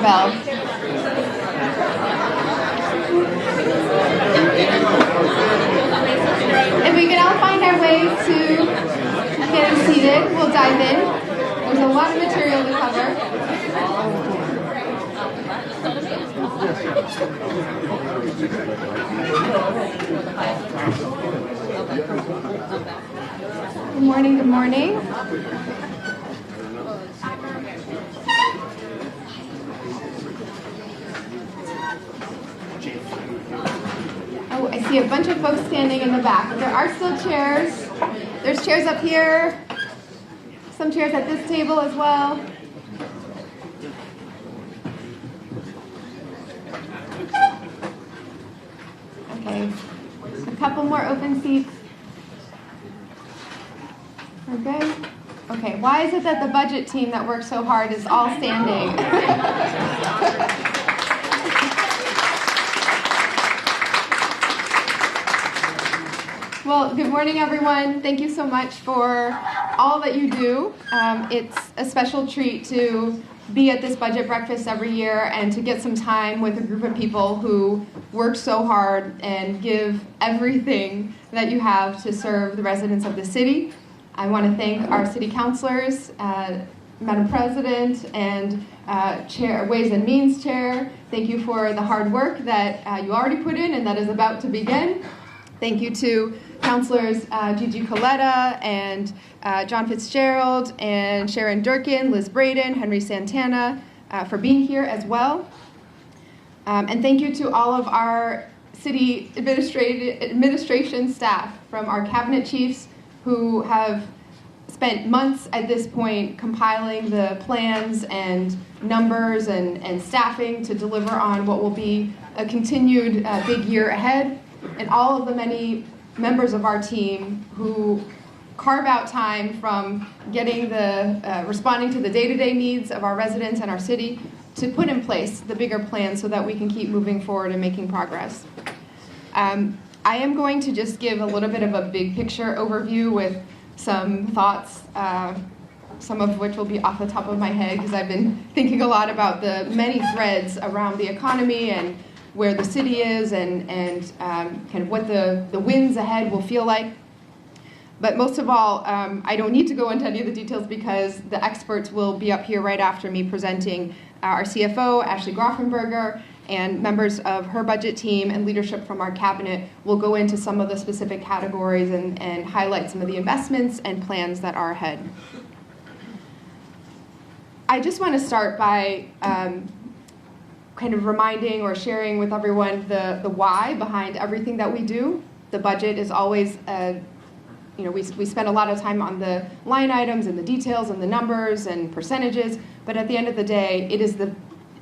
doorbell. If we can all find our way to getting seated, we'll dive in. There's a lot of material to cover. Good morning, good morning. Oh, I see a bunch of folks standing in the back. There are still chairs. There's chairs up here. Some chairs at this table as well. Okay, a couple more open seats. We're good? Okay, why is it that the budget team that works so hard is all standing? Well, good morning, everyone. Thank you so much for all that you do. It's a special treat to be at this budget breakfast every year and to get some time with a group of people who work so hard and give everything that you have to serve the residents of the city. I want to thank our city councilors, Madam President, and Chair, Ways and Means Chair. Thank you for the hard work that you already put in and that is about to begin. Thank you to Councilors Gigi Coletta and John Fitzgerald and Sharon Durkin, Liz Braden, Henry Santana for being here as well. And thank you to all of our city administration staff, from our cabinet chiefs who have spent months at this point compiling the plans and numbers and staffing to deliver on what will be a continued big year ahead, and all of the many members of our team who carve out time from getting responding to the day-to-day needs of our residents and our city to put in place the bigger plan so that we can keep moving forward and making progress. I am going to just give a little bit of a big picture overview with some thoughts, some of which will be off the top of my head because I've been thinking a lot about the many threads around the economy and where the city is and kind of what the winds ahead will feel like. But most of all, I don't need to go into any of the details because the experts will be up here right after me presenting. Our CFO, Ashley Grofenberger, and members of her budget team and leadership from our cabinet will go into some of the specific categories and highlight some of the investments and plans that are ahead. I just want to start by kind of reminding or sharing with everyone the why behind everything that we do. The budget is always, we spend a lot of time on the line items and the details and the numbers and percentages, but at the end of the day,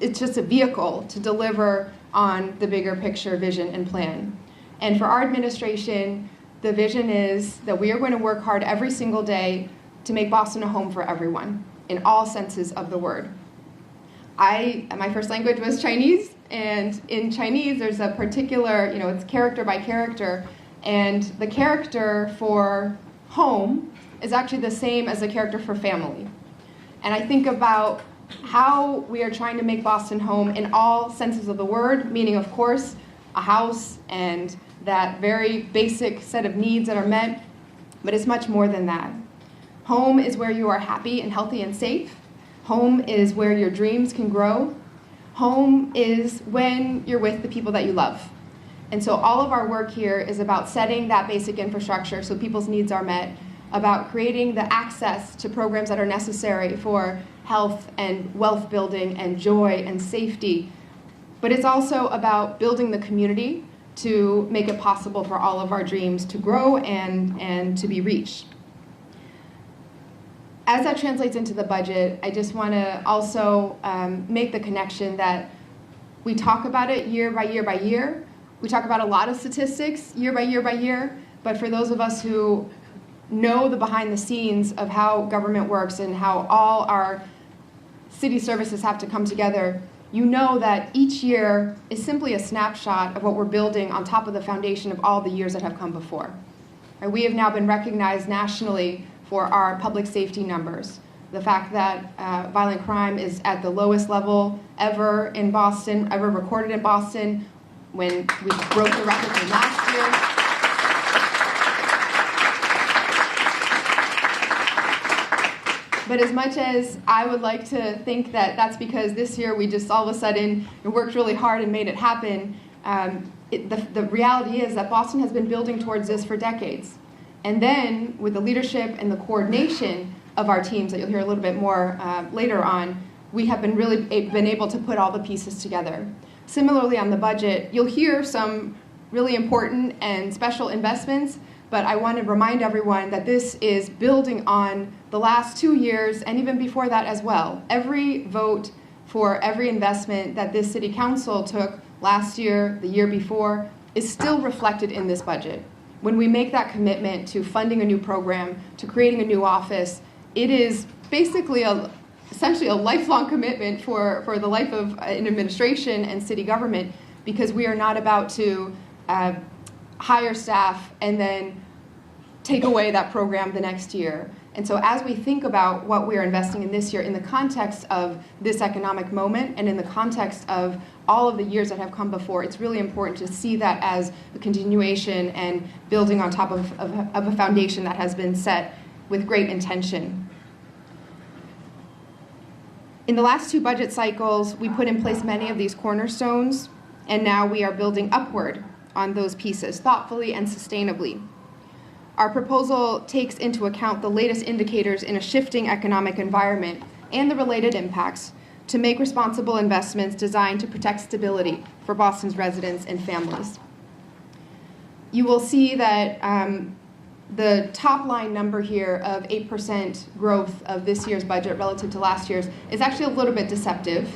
it's just a vehicle to deliver on the bigger picture vision and plan. And for our administration, the vision is that we are going to work hard every single day to make Boston a home for everyone in all senses of the word. My first language was Chinese, and in Chinese there's a particular, it's character by character, and the character for home is actually the same as the character for family. And I think about how we are trying to make Boston home in all senses of the word, meaning, of course, a house and that very basic set of needs that are met, but it's much more than that. Home is where you are happy and healthy and safe. Home is where your dreams can grow. Home is when you're with the people that you love. And so all of our work here is about setting that basic infrastructure so people's needs are met, about creating the access to programs that are necessary for health and wealth building and joy and safety. But it's also about building the community to make it possible for all of our dreams to grow and to be reached. As that translates into the budget, I just want to also make the connection that we talk about it year by year by year. We talk about a lot of statistics year by year by year, but for those of us who know the behind the scenes of how government works and how all our city services have to come together, you know that each year is simply a snapshot of what we're building on top of the foundation of all the years that have come before. And we have now been recognized nationally for our public safety numbers, the fact that violent crime is at the lowest level ever in Boston, ever recorded in Boston, when we broke the record from last year. But as much as I would like to think that that's because this year we just all of a sudden worked really hard and made it happen, the reality is that Boston has been building towards this for decades. And then with the leadership and the coordination of our teams that you'll hear a little bit more later on, we have been able to put all the pieces together. Similarly on the budget, you'll hear some really important and special investments, but I want to remind everyone that this is building on the last 2 years and even before that as well. Every vote for every investment that this city council took last year, the year before, is still reflected in this budget. When we make that commitment to funding a new program, to creating a new office, it is basically essentially a lifelong commitment for the life of an administration and city government, because we are not about to hire staff and then take away that program the next year. And so as we think about what we are investing in this year in the context of this economic moment and in the context of all of the years that have come before, it's really important to see that as a continuation and building on top of a foundation that has been set with great intention. In the last 2 budget cycles, we put in place many of these cornerstones, and now we are building upward on those pieces thoughtfully and sustainably. Our proposal takes into account the latest indicators in a shifting economic environment and the related impacts to make responsible investments designed to protect stability for Boston's residents and families. You will see that the top line number here of 8% growth of this year's budget relative to last year's is actually a little bit deceptive.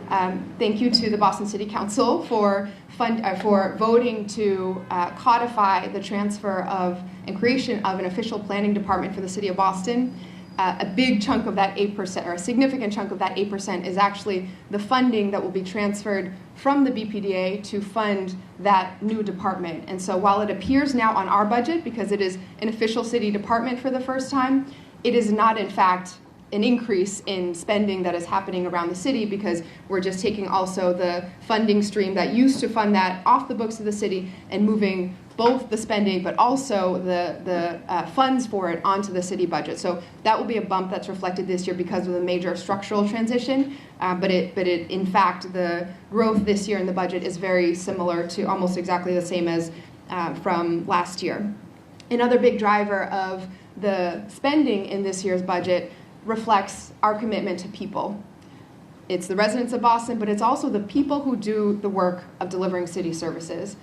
Thank you to the Boston City Council for voting to codify the transfer of and creation of an official planning department for the city of Boston. A big chunk of that 8%, or a significant chunk of that 8%, is actually the funding that will be transferred from the BPDA to fund that new department. And so while it appears now on our budget, because it is an official city department for the first time, it is not in fact an increase in spending that is happening around the city, because we're just taking also the funding stream that used to fund that off the books of the city and moving both the spending but also the funds for it onto the city budget. So that will be a bump that's reflected this year because of the major structural transition, but in fact the growth this year in the budget is very similar to almost exactly the same as from last year. Another big driver of the spending in this year's budget reflects our commitment to people. It's the residents of Boston, but it's also the people who do the work of delivering city services.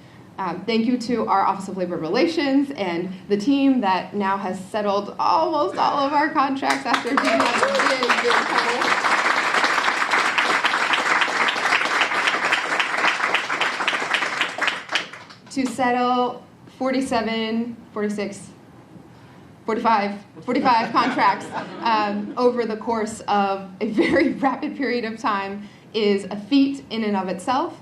Thank you to our Office of Labor Relations and the team that now has settled almost all of our contracts after being having big trouble. To settle 45 contracts over the course of a very rapid period of time is a feat in and of itself.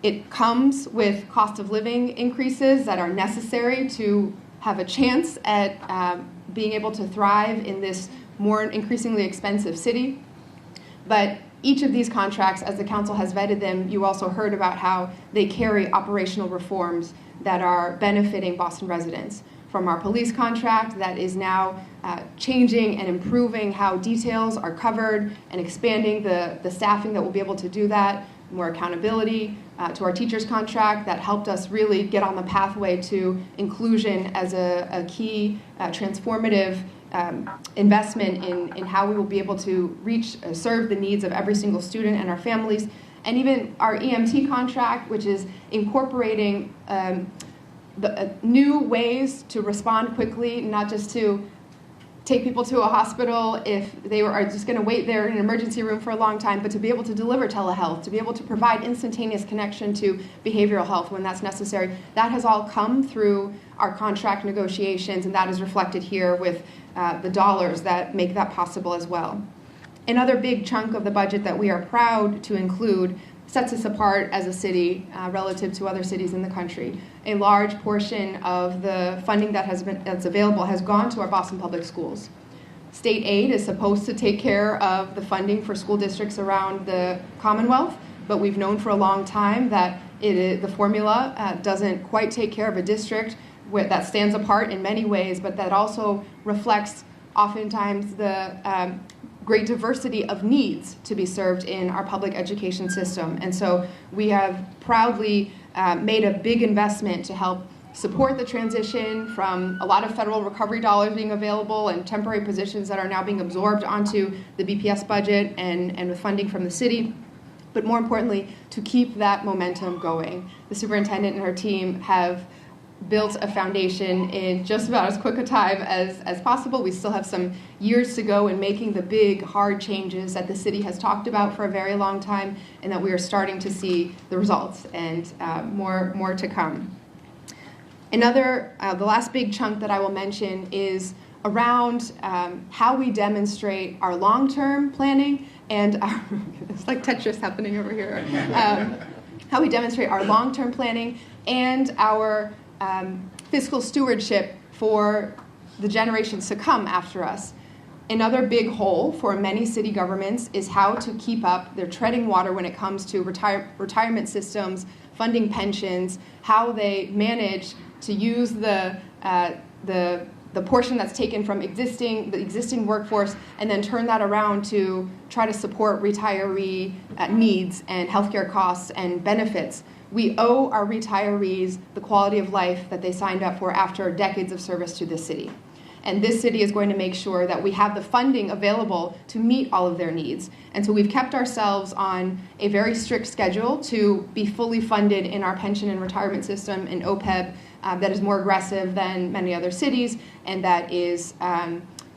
It comes with cost of living increases that are necessary to have a chance at being able to thrive in this more increasingly expensive city. But each of these contracts, as the council has vetted them, you also heard about how they carry operational reforms that are benefiting Boston residents. From our police contract that is now changing and improving how details are covered and expanding the staffing that will be able to do that, more accountability, to our teachers contract that helped us really get on the pathway to inclusion as a key transformative investment in how we will be able to serve the needs of every single student and our families. And even our EMT contract, which is incorporating new ways to respond quickly, not just to take people to a hospital if they are just going to wait there in an emergency room for a long time, but to be able to deliver telehealth, to be able to provide instantaneous connection to behavioral health when that's necessary. That has all come through our contract negotiations, and that is reflected here with the dollars that make that possible as well. Another big chunk of the budget that we are proud to include sets us apart as a city relative to other cities in the country. A large portion of the funding that's available has gone to our Boston Public Schools. state aid is supposed to take care of the funding for school districts around the Commonwealth, but we've known for a long time that the formula doesn't quite take care of a district that stands apart in many ways, but that also reflects oftentimes the great diversity of needs to be served in our public education system. And so we have proudly made a big investment to help support the transition from a lot of federal recovery dollars being available and temporary positions that are now being absorbed onto the BPS budget and with funding from the city, but more importantly, to keep that momentum going. The superintendent and her team have built a foundation in just about as quick a time as possible. We still have some years to go in making the big, hard changes that the city has talked about for a very long time, and that we are starting to see the results, and more to come. The last big chunk that I will mention is around how we demonstrate our long-term planning and our, it's like Tetris happening over here, how we demonstrate our long-term planning and our fiscal stewardship for the generations to come after us. Another big hole for many city governments is how to keep up. They're treading water when it comes to retirement systems, funding pensions, how they manage to use the portion that's taken from the existing workforce and then turn that around to try to support retiree needs and healthcare costs and benefits. We owe our retirees the quality of life that they signed up for after decades of service to this city. And this city is going to make sure that we have the funding available to meet all of their needs. And so we've kept ourselves on a very strict schedule to be fully funded in our pension and retirement system in OPEB that is more aggressive than many other cities, and that is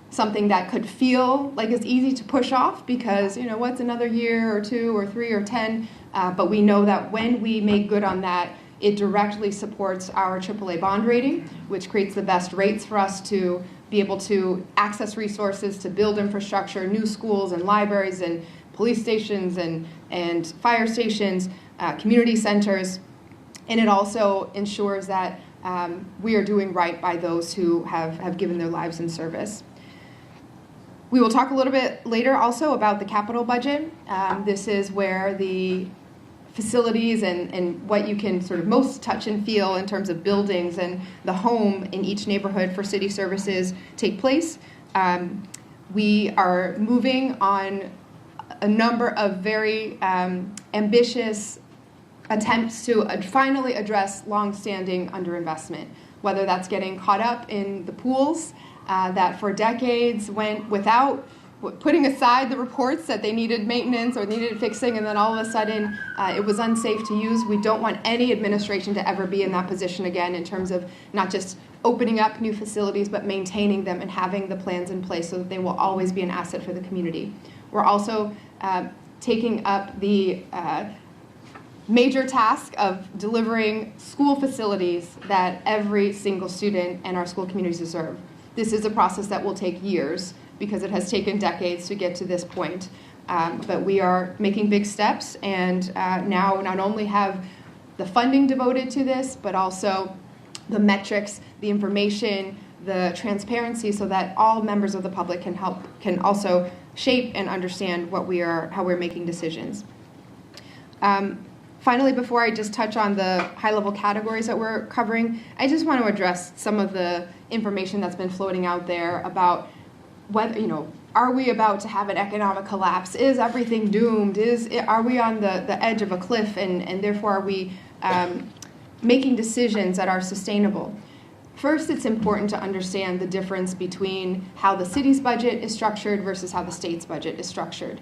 something that could feel like it's easy to push off because, you know, what's another year or 2 or 3 or 10? But we know that when we make good on that, it directly supports our AAA bond rating, which creates the best rates for us to be able to access resources, to build infrastructure, new schools and libraries and police stations and fire stations, community centers. And it also ensures that we are doing right by those who have given their lives in service. We will talk a little bit later also about the capital budget. This is where the facilities and what you can sort of most touch and feel in terms of buildings and the home in each neighborhood for city services take place. We are moving on a number of very ambitious attempts to finally address long-standing underinvestment, whether that's getting caught up in the pools that for decades went without putting aside the reports that they needed maintenance or needed fixing, and then all of a sudden it was unsafe to use. We don't want any administration to ever be in that position again in terms of not just opening up new facilities, but maintaining them and having the plans in place so that they will always be an asset for the community. We're also taking up the major task of delivering school facilities that every single student and our school communities deserve. This is a process that will take years because it has taken decades to get to this point. But we are making big steps, and now not only have the funding devoted to this, but also the metrics, the information, the transparency, so that all members of the public can also shape and understand how we're making decisions. Finally, before I just touch on the high-level categories that we're covering, I just want to address some of the information that's been floating out there about whether, are we about to have an economic collapse? Is everything doomed? Are we on the edge of a cliff, and therefore are we making decisions that are sustainable? First, it's important to understand the difference between how the city's budget is structured versus how the state's budget is structured.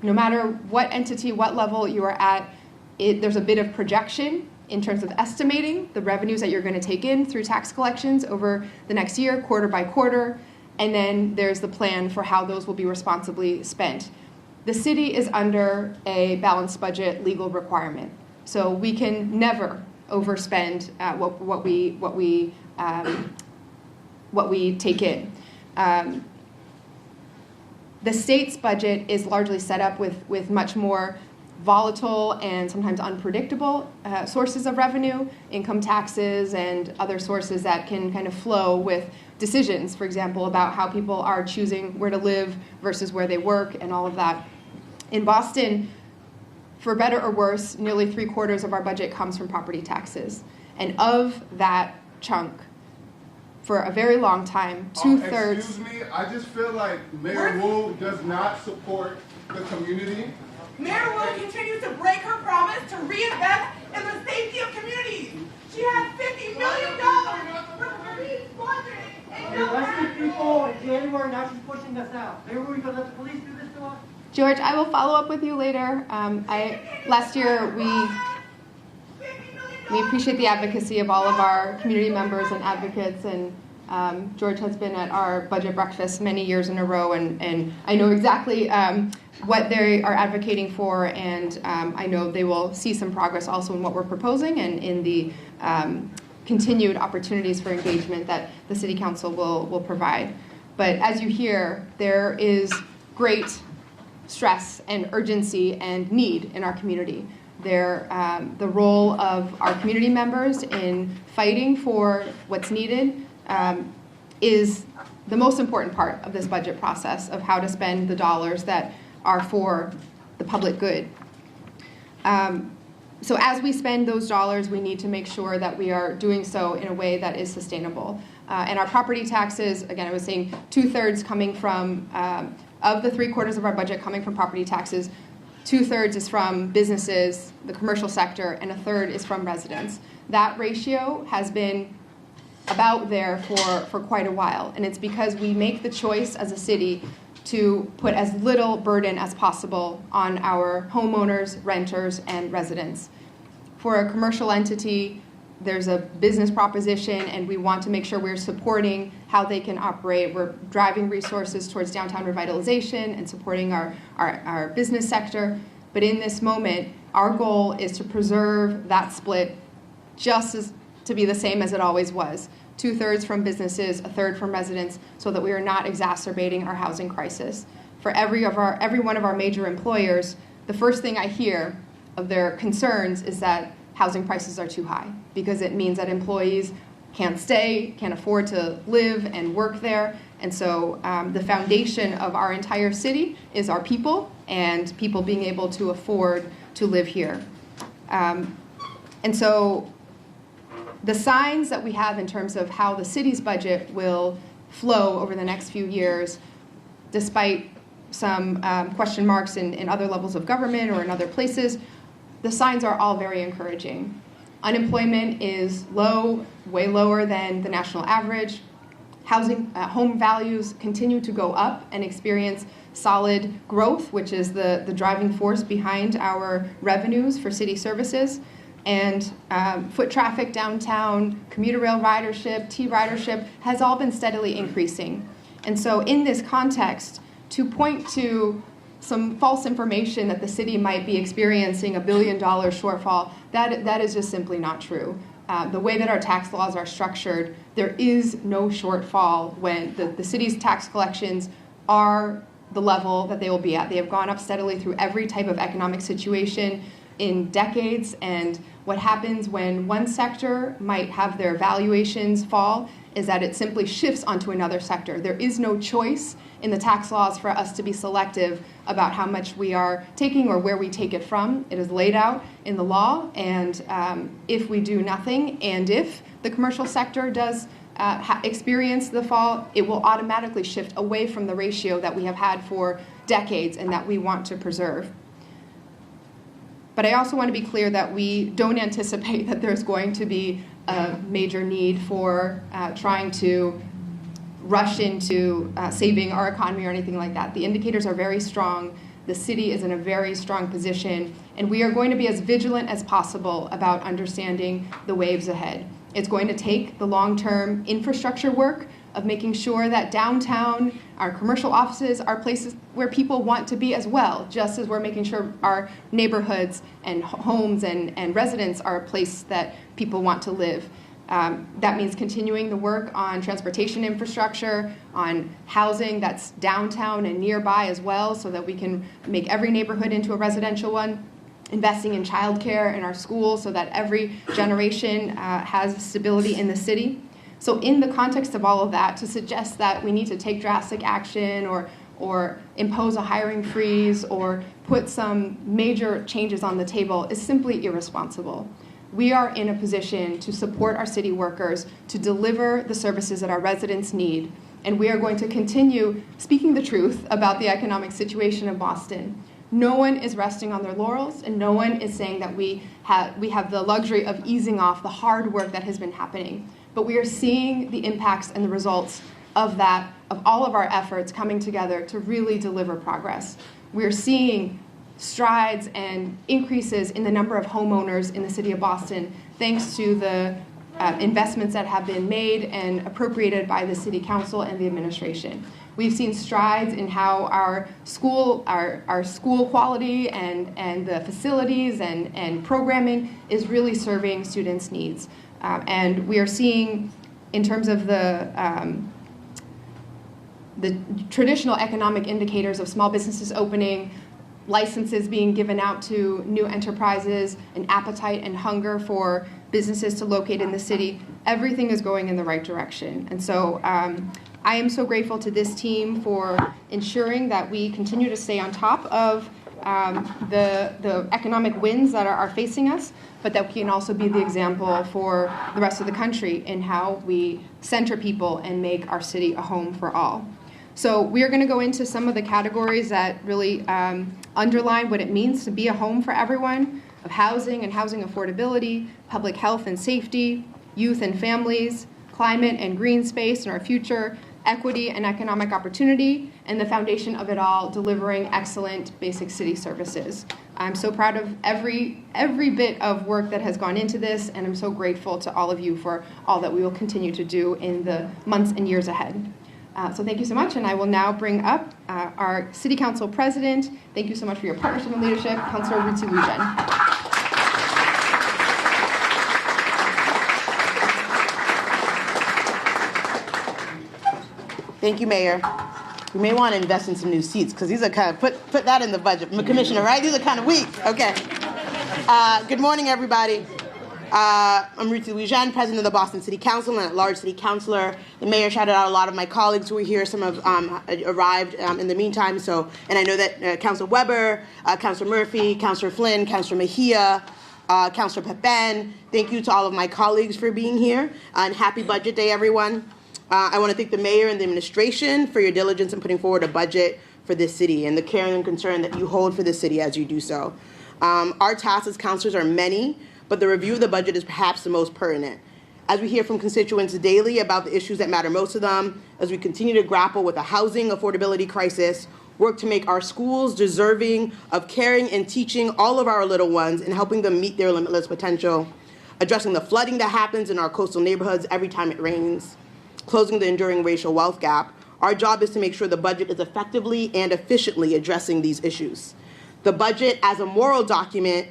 No matter what entity, what level you are at, there's a bit of projection in terms of estimating the revenues that you're going to take in through tax collections over the next year, quarter by quarter, and then there's the plan for how those will be responsibly spent. The city is under a balanced budget legal requirement, so we can never overspend what we take in. The state's budget is largely set up with much more volatile and sometimes unpredictable sources of revenue, income taxes and other sources that can kind of flow with decisions, for example, about how people are choosing where to live versus where they work and all of that. In Boston, for better or worse, nearly 3/4 of our budget comes from property taxes. And of that chunk, for a very long time, 2/3. Excuse me, I just feel like Mayor Wu does not support the community. Mayor Wu continues to break her promise to reinvest in the safety of communities. She has $50 million for police budget. We arrested people in January, now she's pushing us out. Maybe we could let the police do this to us? George, I will follow up with you later. Last year, we appreciate the advocacy of all of our community members and advocates, and George has been at our budget breakfast many years in a row, and I know exactly what they are advocating for, and I know they will see some progress also in what we're proposing and in the continued opportunities for engagement that the City Council will provide. But as you hear, there is great stress and urgency and need in our community. The role of our community members in fighting for what's needed is the most important part of this budget process of how to spend the dollars that are for the public good. So as we spend those dollars, we need to make sure that we are doing so in a way that is sustainable. And our property taxes, again, I was saying 2/3 coming from, of the 3/4 of our budget coming from property taxes, 2/3 is from businesses, the commercial sector, and 1/3 is from residents. That ratio has been about there for quite a while, and it's because we make the choice as a city to put as little burden as possible on our homeowners, renters, and residents. For a commercial entity, there's a business proposition, and we want to make sure we're supporting how they can operate. We're driving resources towards downtown revitalization and supporting our business sector. But in this moment, our goal is to preserve that split just as to be the same as it always was. 2/3 from businesses, 1/3 from residents, so that we are not exacerbating our housing crisis. For every one of our major employers, the first thing I hear of their concerns is that housing prices are too high, because it means that employees can't stay, can't afford to live and work there. And so the foundation of our entire city is our people, and people being able to afford to live here. And so the signs that we have in terms of how the city's budget will flow over the next few years, despite some question marks in other levels of government or in other places, the signs are all very encouraging. Unemployment is low, way lower than the national average. Home values continue to go up and experience solid growth, which is the driving force behind our revenues for city services. And foot traffic downtown, commuter rail ridership, T-ridership has all been steadily increasing. And so in this context, to point to some false information that the city might be experiencing a $1 billion shortfall, that is just simply not true. The way that our tax laws are structured, there is no shortfall when the city's tax collections are the level that they will be at. They have gone up steadily through every type of economic situation in decades, and what happens when one sector might have their valuations fall is that it simply shifts onto another sector. There is no choice in the tax laws for us to be selective about how much we are taking or where we take it from. It is laid out in the law, and if we do nothing, and if the commercial sector does experience the fall, it will automatically shift away from the ratio that we have had for decades and that we want to preserve. But I also want to be clear that we don't anticipate that there's going to be a major need for trying to rush into saving our economy or anything like that. The indicators are very strong. The city is in a very strong position, and we are going to be as vigilant as possible about understanding the waves ahead. It's going to take the long-term infrastructure work of making sure that downtown, our commercial offices, are places where people want to be as well, just as we're making sure our neighborhoods and homes and residents are a place that people want to live. That means continuing the work on transportation infrastructure, on housing that's downtown and nearby as well, so that we can make every neighborhood into a residential one. Investing in childcare in our schools so that every generation has stability in the city. So in the context of all of that, to suggest that we need to take drastic action or impose a hiring freeze or put some major changes on the table is simply irresponsible. We are in a position to support our city workers, to deliver the services that our residents need, and we are going to continue speaking the truth about the economic situation of Boston. No one is resting on their laurels, and no one is saying that we have the luxury of easing off the hard work that has been happening. But we are seeing the impacts and the results of that, of all of our efforts coming together to really deliver progress. We are seeing strides and increases in the number of homeowners in the city of Boston, thanks to the investments that have been made and appropriated by the city council and the administration. We've seen strides in how our school quality and the facilities and programming is really serving students' needs. And we are seeing, in terms of the traditional economic indicators of small businesses opening, licenses being given out to new enterprises, an appetite and hunger for businesses to locate in the city, everything is going in the right direction. And so I am so grateful to this team for ensuring that we continue to stay on top of the economic winds that are facing us, but that we can also be the example for the rest of the country in how we center people and make our city a home for all. So we are going to go into some of the categories that really underline what it means to be a home for everyone, of housing and housing affordability, public health and safety, youth and families, climate and green space and our future, equity and economic opportunity, and the foundation of it all, delivering excellent basic city services. I'm so proud of every bit of work that has gone into this, and I'm so grateful to all of you for all that we will continue to do in the months and years ahead. So thank you so much, and I will now bring up our City Council President. Thank you so much for your partnership and leadership, Councilor Ruthie Lujan. Thank you, Mayor. We may want to invest in some new seats because these are kind of, put that in the budget. Commissioner, right? These are kind of weak. Okay. Good morning, everybody. I'm Ruthie Lujan, President of the Boston City Council and at-large City Councilor. The Mayor shouted out a lot of my colleagues who were here. Some have arrived in the meantime. And I know that Councilor Weber, Councilor Murphy, Councilor Flynn, Councilor Mejia, Councilor Pepin. Thank you to all of my colleagues for being here. And happy Budget Day, everyone. I want to thank the Mayor and the administration for your diligence in putting forward a budget for this city and the care and concern that you hold for this city as you do so. Our tasks as councilors are many, but the review of the budget is perhaps the most pertinent. As we hear from constituents daily about the issues that matter most to them, as we continue to grapple with a housing affordability crisis, work to make our schools deserving of caring and teaching all of our little ones and helping them meet their limitless potential, addressing the flooding that happens in our coastal neighborhoods every time it rains, closing the enduring racial wealth gap, our job is to make sure the budget is effectively and efficiently addressing these issues. The budget, as a moral document,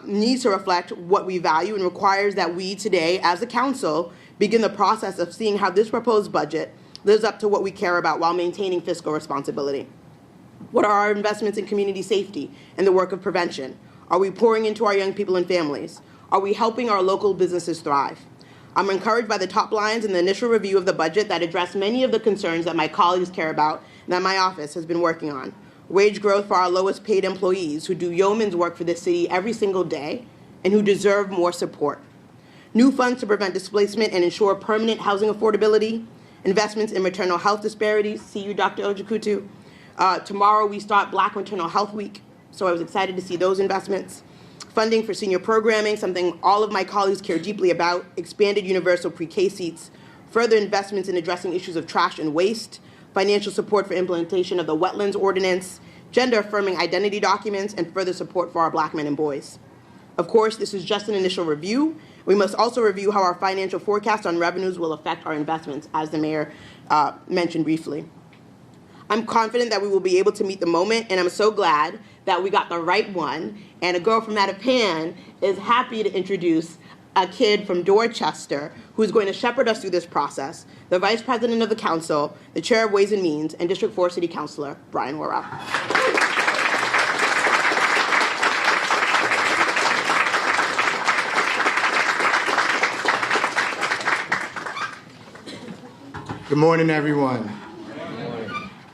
needs to reflect what we value and requires that we today, as a council, begin the process of seeing how this proposed budget lives up to what we care about while maintaining fiscal responsibility. What are our investments in community safety and the work of prevention? Are we pouring into our young people and families? Are we helping our local businesses thrive? I'm encouraged by the top lines in the initial review of the budget that address many of the concerns that my colleagues care about and that my office has been working on. Wage growth for our lowest paid employees who do yeoman's work for this city every single day and who deserve more support. New funds to prevent displacement and ensure permanent housing affordability. Investments in maternal health disparities. See you, Dr. Ojikutu. Tomorrow we start Black Maternal Health Week, so I was excited to see those investments. Funding for senior programming, something all of my colleagues care deeply about, expanded universal pre-K seats, further investments in addressing issues of trash and waste, financial support for implementation of the Wetlands Ordinance, gender-affirming identity documents, and further support for our Black men and boys. Of course, this is just an initial review. We must also review how our financial forecast on revenues will affect our investments, as the Mayor mentioned briefly. I'm confident that we will be able to meet the moment, and I'm so glad that we got the right one. And a girl from Mattapan is happy to introduce a kid from Dorchester who is going to shepherd us through this process, the Vice President of the Council, the Chair of Ways and Means, and District 4 City Councilor, Brian Worrell. Good morning, everyone.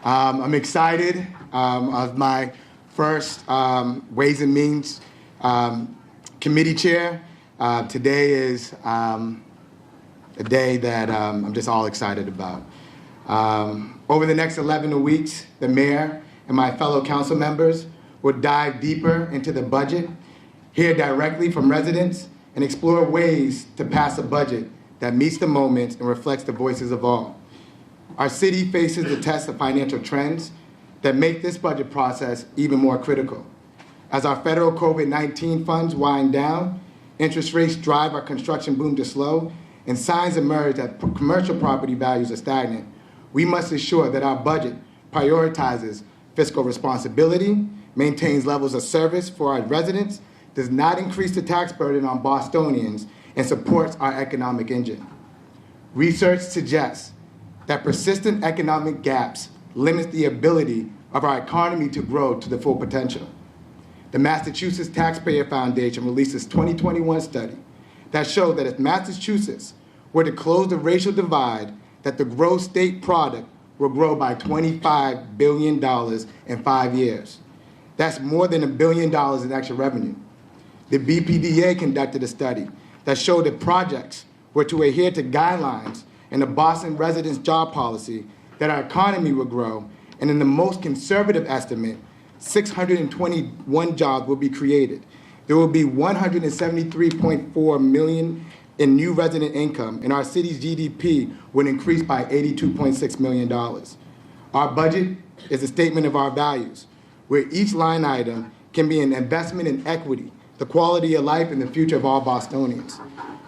I'm excited of my first Ways and Means committee chair. Today is a day that I'm just all excited about. Over the next 11 weeks, the mayor and my fellow council members will dive deeper into the budget, hear directly from residents, and explore ways to pass a budget that meets the moment and reflects the voices of all. Our city faces the test of financial trends that make this budget process even more critical. As our federal COVID-19 funds wind down, interest rates drive our construction boom to slow, and signs emerge that commercial property values are stagnant, we must ensure that our budget prioritizes fiscal responsibility, maintains levels of service for our residents, does not increase the tax burden on Bostonians, and supports our economic engine. Research suggests that persistent economic gaps limit the ability of our economy to grow to the full potential. The Massachusetts Taxpayer Foundation released its 2021 study that showed that if Massachusetts were to close the racial divide, that the gross state product will grow by $25 billion in 5 years. That's more than $1 billion in extra revenue. The BPDA conducted a study that showed that projects were to adhere to guidelines in the Boston residents' job policy, that our economy would grow, and in the most conservative estimate, 621 jobs will be created. There will be 173.4 million in new resident income, and our city's GDP would increase by $82.6 million. Our budget is a statement of our values, where each line item can be an investment in equity, the quality of life, and the future of all Bostonians.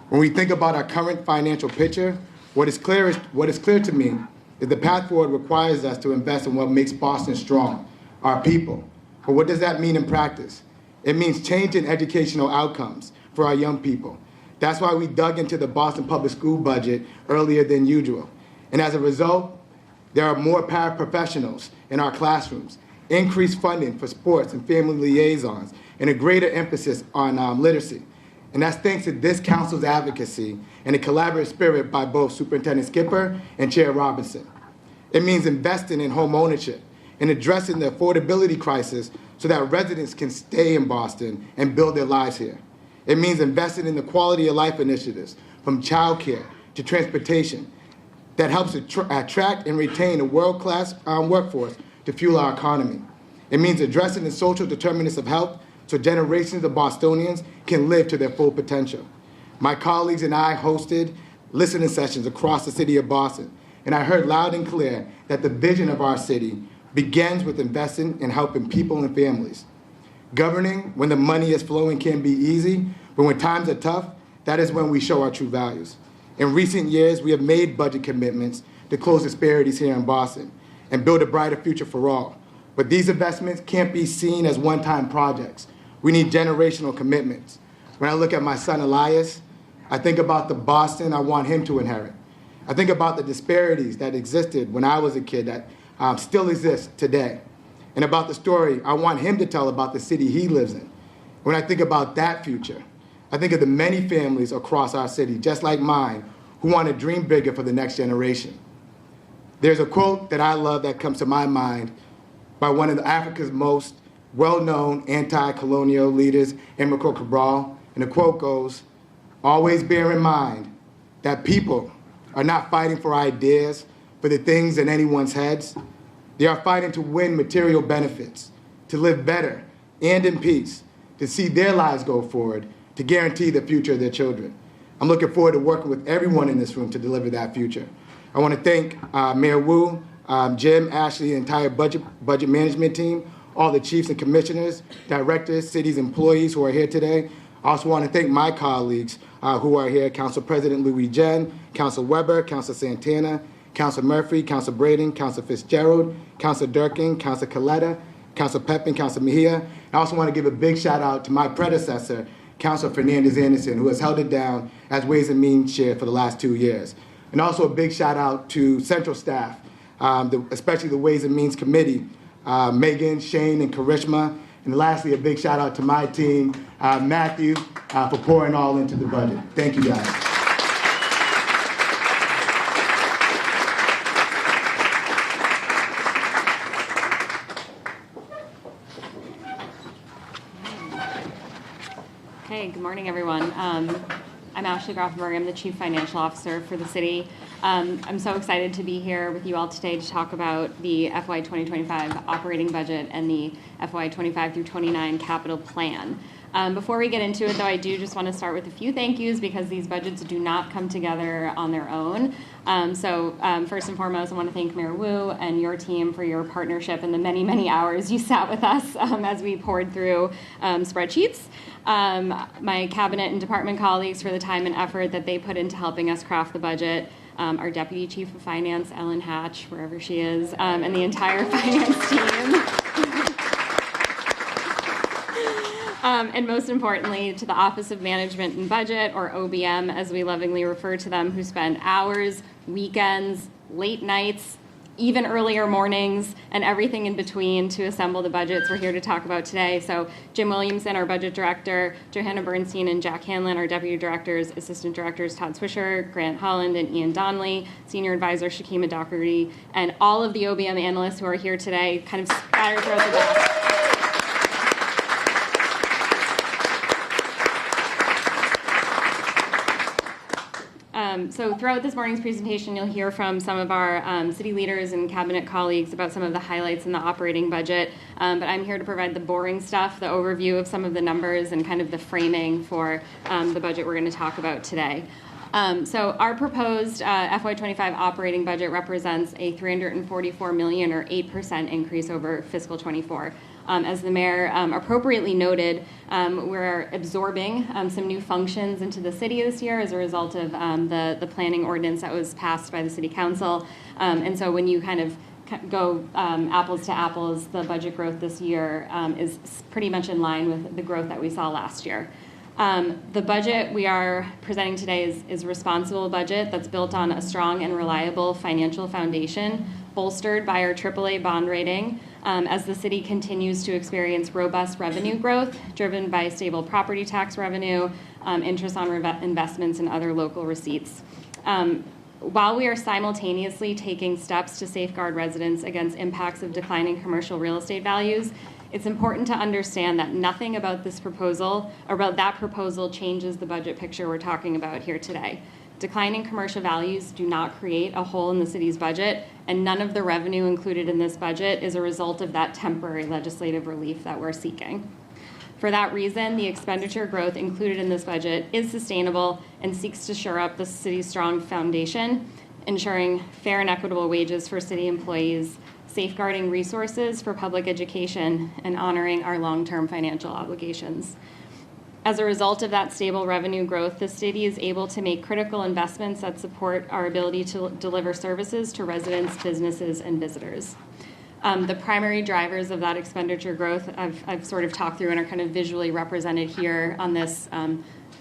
When we think about our current financial picture, what is clear to me is the path forward requires us to invest in what makes Boston strong, our people. But what does that mean in practice? It means changing educational outcomes for our young people. That's why we dug into the Boston Public School budget earlier than usual. And as a result, there are more paraprofessionals in our classrooms, increased funding for sports and family liaisons, and a greater emphasis on literacy. And that's thanks to this council's advocacy and a collaborative spirit by both Superintendent Skipper and Chair Robinson. It means investing in home ownership and addressing the affordability crisis so that residents can stay in Boston and build their lives here. It means investing in the quality of life initiatives, from childcare to transportation, that helps attract and retain a world-class workforce to fuel our economy. It means addressing the social determinants of health so generations of Bostonians can live to their full potential. My colleagues and I hosted listening sessions across the city of Boston, and I heard loud and clear that the vision of our city begins with investing in helping people and families. Governing when the money is flowing can be easy, but when times are tough, that is when we show our true values. In recent years, we have made budget commitments to close disparities here in Boston and build a brighter future for all. But these investments can't be seen as one-time projects. We need generational commitments. When I look at my son Elias, I think about the Boston I want him to inherit. I think about the disparities that existed when I was a kid that still exist today, and about the story I want him to tell about the city he lives in. When I think about that future, I think of the many families across our city, just like mine, who want to dream bigger for the next generation. There's a quote that I love that comes to my mind by one of Africa's most well-known anti-colonial leaders, Amilcar Cabral, and the quote goes, "Always bear in mind that people are not fighting for ideas, for the things in anyone's heads. They are fighting to win material benefits, to live better and in peace, to see their lives go forward, to guarantee the future of their children." I'm looking forward to working with everyone in this room to deliver that future. I want to thank Mayor Wu, Jim, Ashley, the entire budget management team, all the chiefs and commissioners, directors, city's employees who are here today. I also want to thank my colleagues who are here, Council President Louis Jen, Council Weber, Council Santana, Council Murphy, Council Braden, Council Fitzgerald, Council Durkin, Council Coletta, Council Pepin, Council Mejia. I also want to give a big shout out to my predecessor, Council Fernandez Anderson, who has held it down as Ways and Means Chair for the last 2 years. And also a big shout out to central staff, especially the Ways and Means Committee, Megan, Shane, and Karishma. And lastly, a big shout out to my team, Matthew, for pouring all into the budget. Thank you, guys. Hey, good morning, everyone. I'm Ashley Grafenberg. I'm the Chief Financial Officer for the city. I'm so excited to be here with you all today to talk about the FY 2025 operating budget and the FY 25 through 29 capital plan. Before we get into it, though, I do just want to start with a few thank yous because these budgets do not come together on their own. First and foremost, I want to thank Mayor Wu and your team for your partnership and the many, many hours you sat with us as we poured through spreadsheets. My cabinet and department colleagues for the time and effort that they put into helping us craft the budget. Our Deputy Chief of Finance, Ellen Hatch, wherever she is, and the entire finance team. And most importantly, to the Office of Management and Budget, or OBM, as we lovingly refer to them, who spend hours, weekends, late nights, even earlier mornings, and everything in between to assemble the budgets we're here to talk about today. So Jim Williamson, our budget director, Johanna Bernstein and Jack Hanlon, our deputy directors, assistant directors Todd Swisher, Grant Holland, and Ian Donnelly, senior advisor Shakima Doherty, and all of the OBM analysts who are here today, kind of scattered throughout the desk. So throughout this morning's presentation, you'll hear from some of our city leaders and cabinet colleagues about some of the highlights in the operating budget, but I'm here to provide the boring stuff, the overview of some of the numbers and kind of the framing for the budget we're going to talk about today. So our proposed FY25 operating budget represents a $344 million or 8% increase over fiscal 24. As the mayor appropriately noted, we're absorbing some new functions into the city this year as a result of the planning ordinance that was passed by the city council. And so when you kind of go apples to apples, the budget growth this year is pretty much in line with the growth that we saw last year. The budget we are presenting today is a responsible budget that's built on a strong and reliable financial foundation, bolstered by our AAA bond rating, as the city continues to experience robust revenue growth driven by stable property tax revenue, interest on investments, and other local receipts. While we are simultaneously taking steps to safeguard residents against impacts of declining commercial real estate values, it's important to understand that nothing about this proposal or about that proposal changes the budget picture we're talking about here today. Declining commercial values do not create a hole in the city's budget, and none of the revenue included in this budget is a result of that temporary legislative relief that we're seeking. For that reason, the expenditure growth included in this budget is sustainable and seeks to shore up the city's strong foundation, ensuring fair and equitable wages for city employees, safeguarding resources for public education, and honoring our long-term financial obligations. As a result of that stable revenue growth, the city is able to make critical investments that support our ability to deliver services to residents, businesses, and visitors. The primary drivers of that expenditure growth I've sort of talked through and are kind of visually represented here on this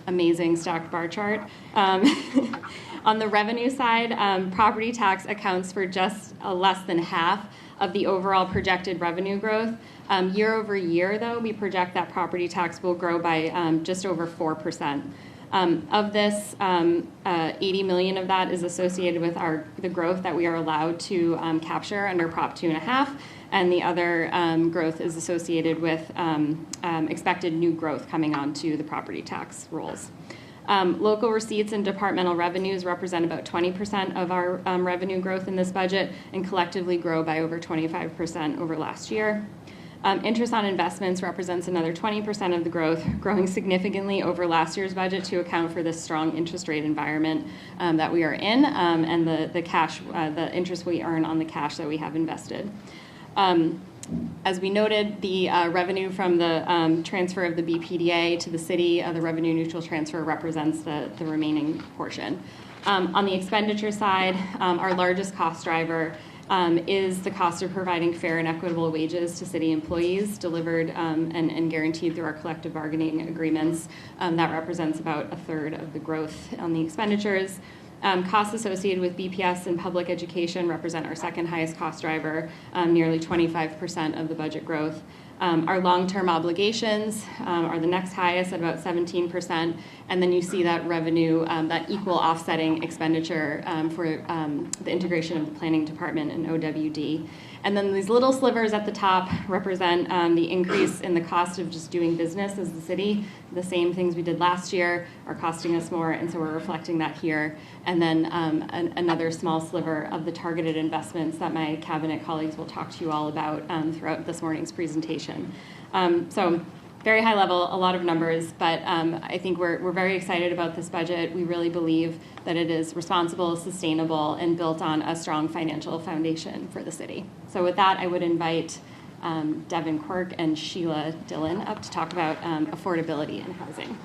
amazing stacked bar chart. On the revenue side, property tax accounts for just less than half of the overall projected revenue growth. Year over year, though, we project that property tax will grow by just over 4%. Of this, 80 million of that is associated with the growth that we are allowed to capture under Prop 2.5, and the other growth is associated with expected new growth coming onto the property tax rolls. Local receipts and departmental revenues represent about 20% of our revenue growth in this budget and collectively grow by over 25% over last year. Interest on investments represents another 20% of the growth, growing significantly over last year's budget to account for this strong interest rate environment that we are in, and the interest we earn on the cash that we have invested. As we noted, the revenue from the transfer of the BPDA to the city, the revenue neutral transfer represents the remaining portion. On the expenditure side, our largest cost driver is the cost of providing fair and equitable wages to city employees delivered and guaranteed through our collective bargaining agreements. That represents about a third of the growth on the expenditures. Costs associated with BPS and public education represent our second highest cost driver, nearly 25% of the budget growth. Our long-term obligations are the next highest at about 17%, And then you see that revenue, that equal offsetting expenditure for the integration of the planning department and OWD. And then these little slivers at the top represent the increase in the cost of just doing business as the city. The same things we did last year are costing us more, and so we're reflecting that here. And then another small sliver of the targeted investments that my cabinet colleagues will talk to you all about throughout this morning's presentation. So very high level, a lot of numbers, but I think we're very excited about this budget. We really believe that it is responsible, sustainable, and built on a strong financial foundation for the city. So with that, I would invite Devin Quirk and Sheila Dillon up to talk about affordability and housing.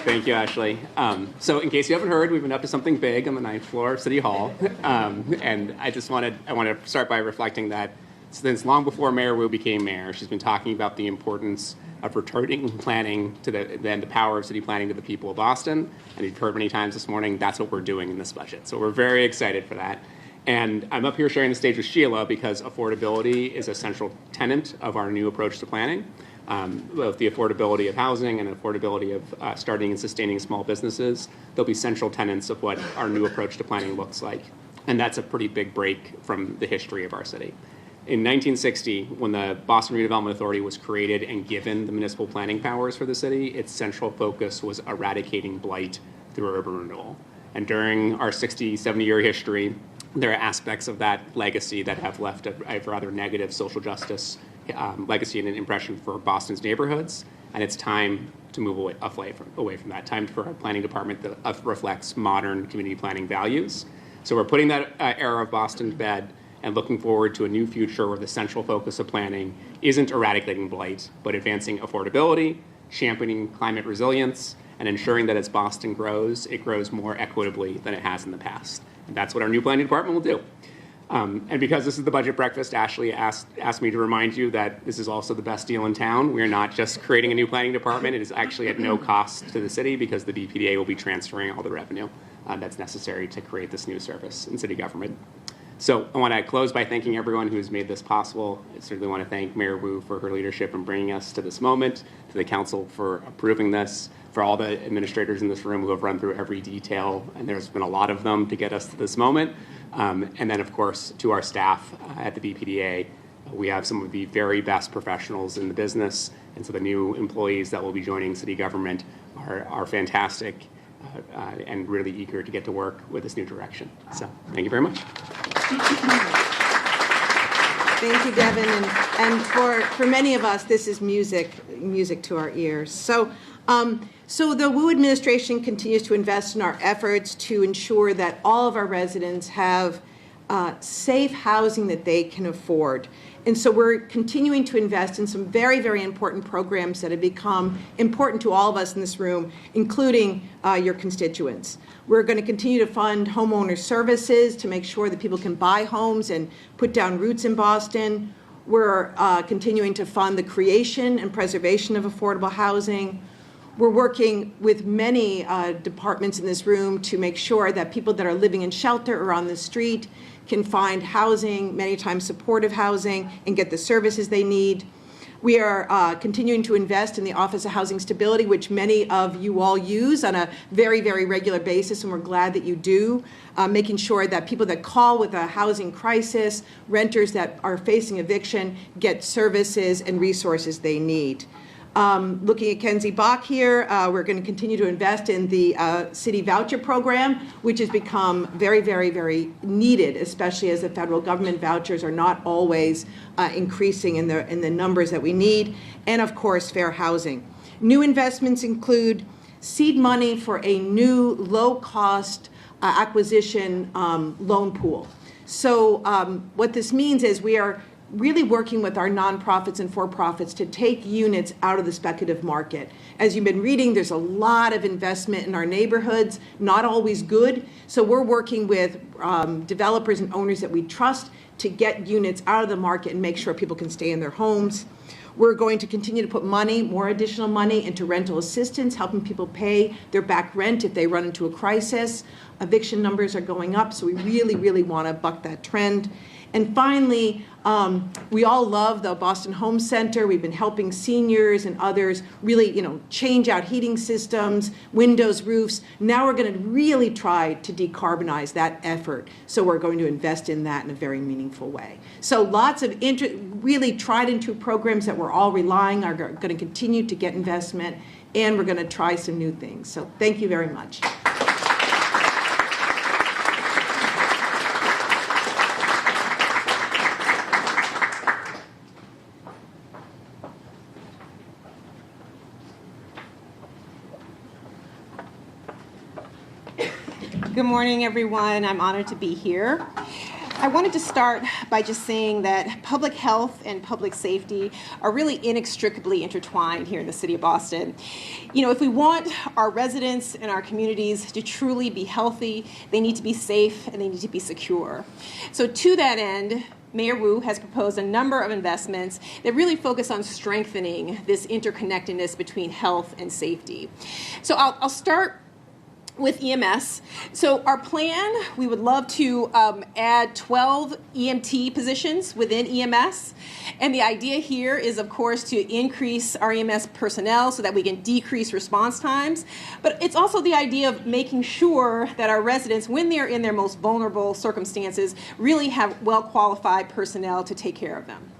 Thank you, Ashley. So in case you haven't heard, we've been up to something big on the 9th floor of City Hall. And I want to start by reflecting that since long before Mayor Wu became mayor, she's been talking about the importance of returning planning to the power of city planning to the people of Boston. And you've heard many times this morning, that's what we're doing in this budget. So we're very excited for that. And I'm up here sharing the stage with Sheila because affordability is a central tenet of our new approach to planning. Both the affordability of housing and affordability of starting and sustaining small businesses, they'll be central tenets of what our new approach to planning looks like. And that's a pretty big break from the history of our city. In 1960, when the Boston Redevelopment Authority was created and given the municipal planning powers for the city, its central focus was eradicating blight through urban renewal. And during our 60, 70-year history, there are aspects of that legacy that have left a rather negative social justice legacy and an impression for Boston's neighborhoods, and it's time to move away from that. Time for our planning department that reflects modern community planning values. So we're putting that era of Boston to bed and looking forward to a new future where the central focus of planning isn't eradicating blight, but advancing affordability, championing climate resilience, and ensuring that as Boston grows, it grows more equitably than it has in the past. And that's what our new planning department will do. And because this is the budget breakfast, Ashley asked me to remind you that this is also the best deal in town. We're not just creating a new planning department. It is actually at no cost to the city because the BPDA will be transferring all the revenue that's necessary to create this new service in city government. So I want to close by thanking everyone who has made this possible. I certainly want to thank Mayor Wu for her leadership in bringing us to this moment, to the council for approving this, for all the administrators in this room who have run through every detail, and there's been a lot of them to get us to this moment. And then, of course, to our staff at the BPDA, we have some of the very best professionals in the business, and so the new employees that will be joining city government are fantastic and really eager to get to work with this new direction. So thank you very much. Thank you, Devin. And for many of us, this is music to our ears. So the Wu administration continues to invest in our efforts to ensure that all of our residents have safe housing that they can afford. And so we're continuing to invest in some very, very important programs that have become important to all of us in this room, including your constituents. We're going to continue to fund homeowner services to make sure that people can buy homes and put down roots in Boston. We're continuing to fund the creation and preservation of affordable housing. We're working with many departments in this room to make sure that people that are living in shelter or on the street can find housing, many times supportive housing, and get the services they need. We are continuing to invest in the Office of Housing Stability, which many of you all use on a very, very regular basis, and we're glad that you do, making sure that people that call with a housing crisis, renters that are facing eviction, get services and resources they need. Looking at Kenzie Bach here, we're going to continue to invest in the city voucher program, which has become very, very, very needed, especially as the federal government vouchers are not always increasing in the numbers that we need, and of course, fair housing. New investments include seed money for a new low-cost acquisition loan pool. So what this means is we are really working with our nonprofits and for-profits to take units out of the speculative market. As you've been reading, there's a lot of investment in our neighborhoods, not always good. So we're working with developers and owners that we trust to get units out of the market and make sure people can stay in their homes. We're going to continue to put more additional money into rental assistance, helping people pay their back rent if they run into a crisis. Eviction numbers are going up, so we really, really want to buck that trend. And finally, we all love the Boston Home Center. We've been helping seniors and others really, change out heating systems, windows, roofs. Now we're going to really try to decarbonize that effort. So we're going to invest in that in a very meaningful way. So lots of really tried and true programs that we're all relying are going to continue to get investment, and we're going to try some new things. So thank you very much. Good morning, everyone. I'm honored to be here. I wanted to start by just saying that public health and public safety are really inextricably intertwined here in the city of Boston. If we want our residents and our communities to truly be healthy, they need to be safe and they need to be secure. So to that end, Mayor Wu has proposed a number of investments that really focus on strengthening this interconnectedness between health and safety. So I'll start with EMS. So our plan, we would love to add 12 EMT positions within EMS. And the idea here is, of course, to increase our EMS personnel so that we can decrease response times. But it's also the idea of making sure that our residents, when they're in their most vulnerable circumstances, really have well-qualified personnel to take care of them.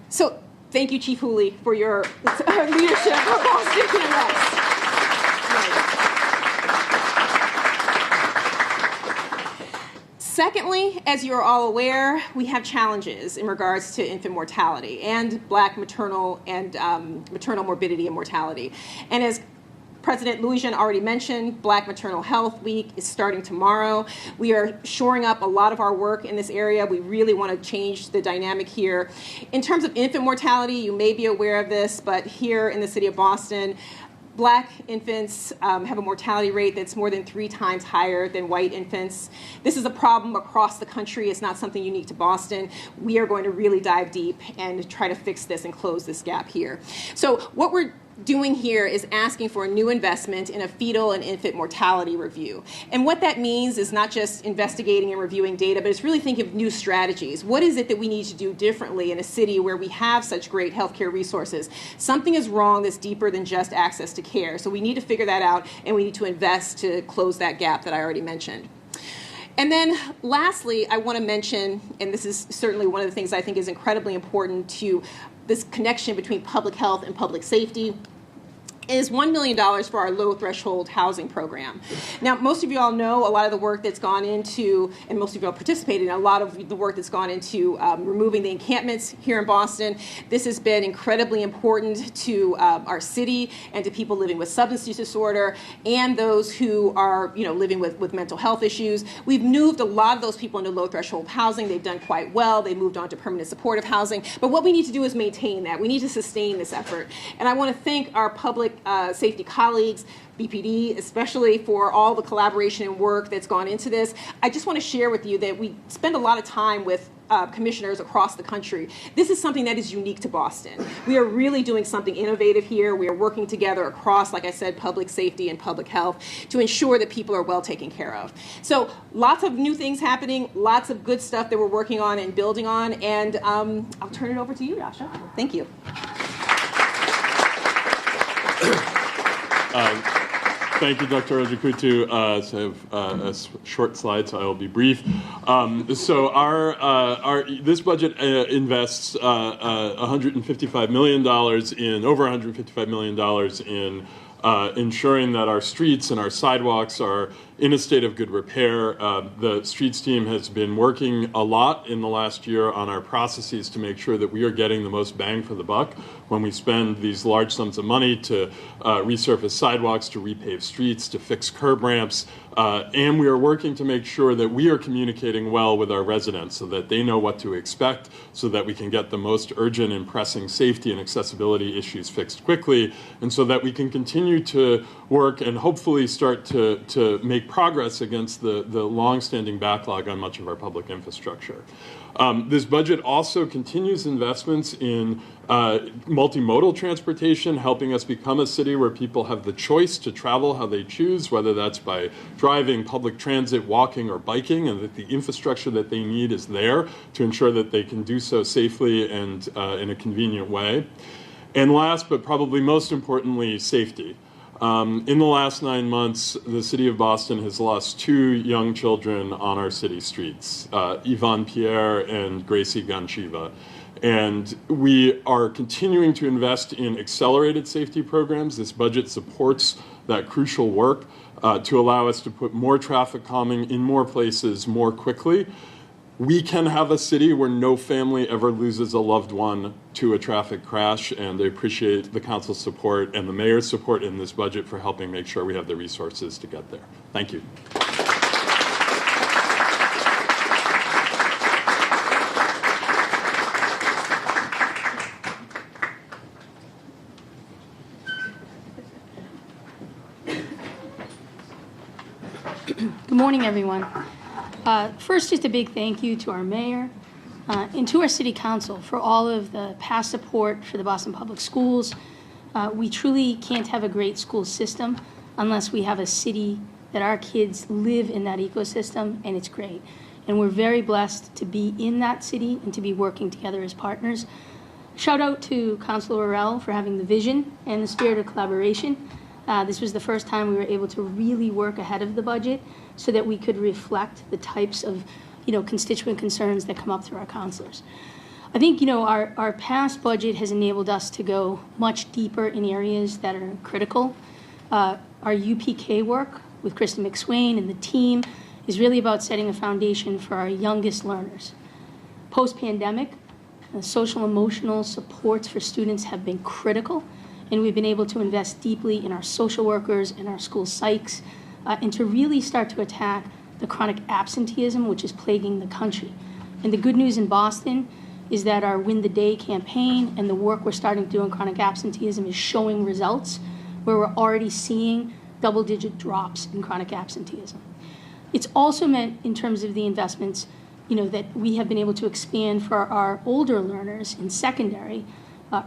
So thank you, Chief Hooley, for your leadership of Boston EMS. Secondly, as you're all aware, we have challenges in regards to infant mortality and Black maternal and maternal morbidity and mortality. And as President Lujan already mentioned, Black Maternal Health Week is starting tomorrow. We are shoring up a lot of our work in this area. We really want to change the dynamic here. In terms of infant mortality, you may be aware of this, but here in the city of Boston, Black infants have a mortality rate that's more than 3 times higher than white infants. This is a problem across the country. It's not something unique to Boston. We are going to really dive deep and try to fix this and close this gap here. So what we're doing here is asking for a new investment in a fetal and infant mortality review. And what that means is not just investigating and reviewing data, but it's really thinking of new strategies. What is it that we need to do differently in a city where we have such great healthcare resources? Something is wrong that's deeper than just access to care. So we need to figure that out, and we need to invest to close that gap that I already mentioned. And then lastly, I want to mention, and this is certainly one of the things I think is incredibly important to this connection between public health and public safety, is $1 million for our low threshold housing program. Now, most of you all know a lot of the work that's gone into, and most of you all participated in a lot of the work that's gone into removing the encampments here in Boston. This has been incredibly important to our city and to people living with substance use disorder and those who are, living with mental health issues. We've moved a lot of those people into low threshold housing. They've done quite well. They moved on to permanent supportive housing. But what we need to do is maintain that. We need to sustain this effort. And I want to thank our public safety colleagues, BPD especially, for all the collaboration and work that's gone into this. I just want to share with you that we spend a lot of time with commissioners across the country. This is something that is unique to Boston. We are really doing something innovative here. We are working together across, like I said, public safety and public health to ensure that people are well taken care of. So lots of new things happening, lots of good stuff that we're working on and building on, and I'll turn it over to you, Yasha. Thank you. Thank you, Dr. Ojikutu. So I have a short slide, so I will be brief. So this budget invests $155 million in over $155 million in ensuring that our streets and our sidewalks are in a state of good repair. The streets team has been working a lot in the last year on our processes to make sure that we are getting the most bang for the buck when we spend these large sums of money to resurface sidewalks, to repave streets, to fix curb ramps. And we are working to make sure that we are communicating well with our residents so that they know what to expect, so that we can get the most urgent and pressing safety and accessibility issues fixed quickly, and so that we can continue continue to work and hopefully start to make progress against the longstanding backlog on much of our public infrastructure. This budget also continues investments in multimodal transportation, helping us become a city where people have the choice to travel how they choose, whether that's by driving, public transit, walking, or biking, and that the infrastructure that they need is there to ensure that they can do so safely and in a convenient way. And last, but probably most importantly, safety. In the last 9 months, the city of Boston has lost 2 young children on our city streets, Yvonne Pierre and Gracie Ganchiva. And we are continuing to invest in accelerated safety programs. This budget supports that crucial work to allow us to put more traffic calming in more places more quickly. We can have a city where no family ever loses a loved one to a traffic crash, and I appreciate the council's support and the mayor's support in this budget for helping make sure we have the resources to get there. Thank you. Good morning, everyone. First, just a big thank you to our mayor and to our city council for all of the past support for the Boston Public Schools. We truly can't have a great school system unless we have a city that our kids live in that ecosystem, and it's great. And we're very blessed to be in that city and to be working together as partners. Shout out to Councilor Orell for having the vision and the spirit of collaboration. This was the first time we were able to really work ahead of the budget so that we could reflect the types of, constituent concerns that come up through our counselors. I think, our past budget has enabled us to go much deeper in areas that are critical. Our UPK work with Kristen McSwain and the team is really about setting a foundation for our youngest learners. Post-pandemic, social emotional supports for students have been critical, and we've been able to invest deeply in our social workers and our school psychs, and to really start to attack the chronic absenteeism which is plaguing the country. And the good news in Boston is that our Win the Day campaign and the work we're starting to do on chronic absenteeism is showing results, where we're already seeing double-digit drops in chronic absenteeism. It's also meant, in terms of the investments, that we have been able to expand for our older learners in secondary,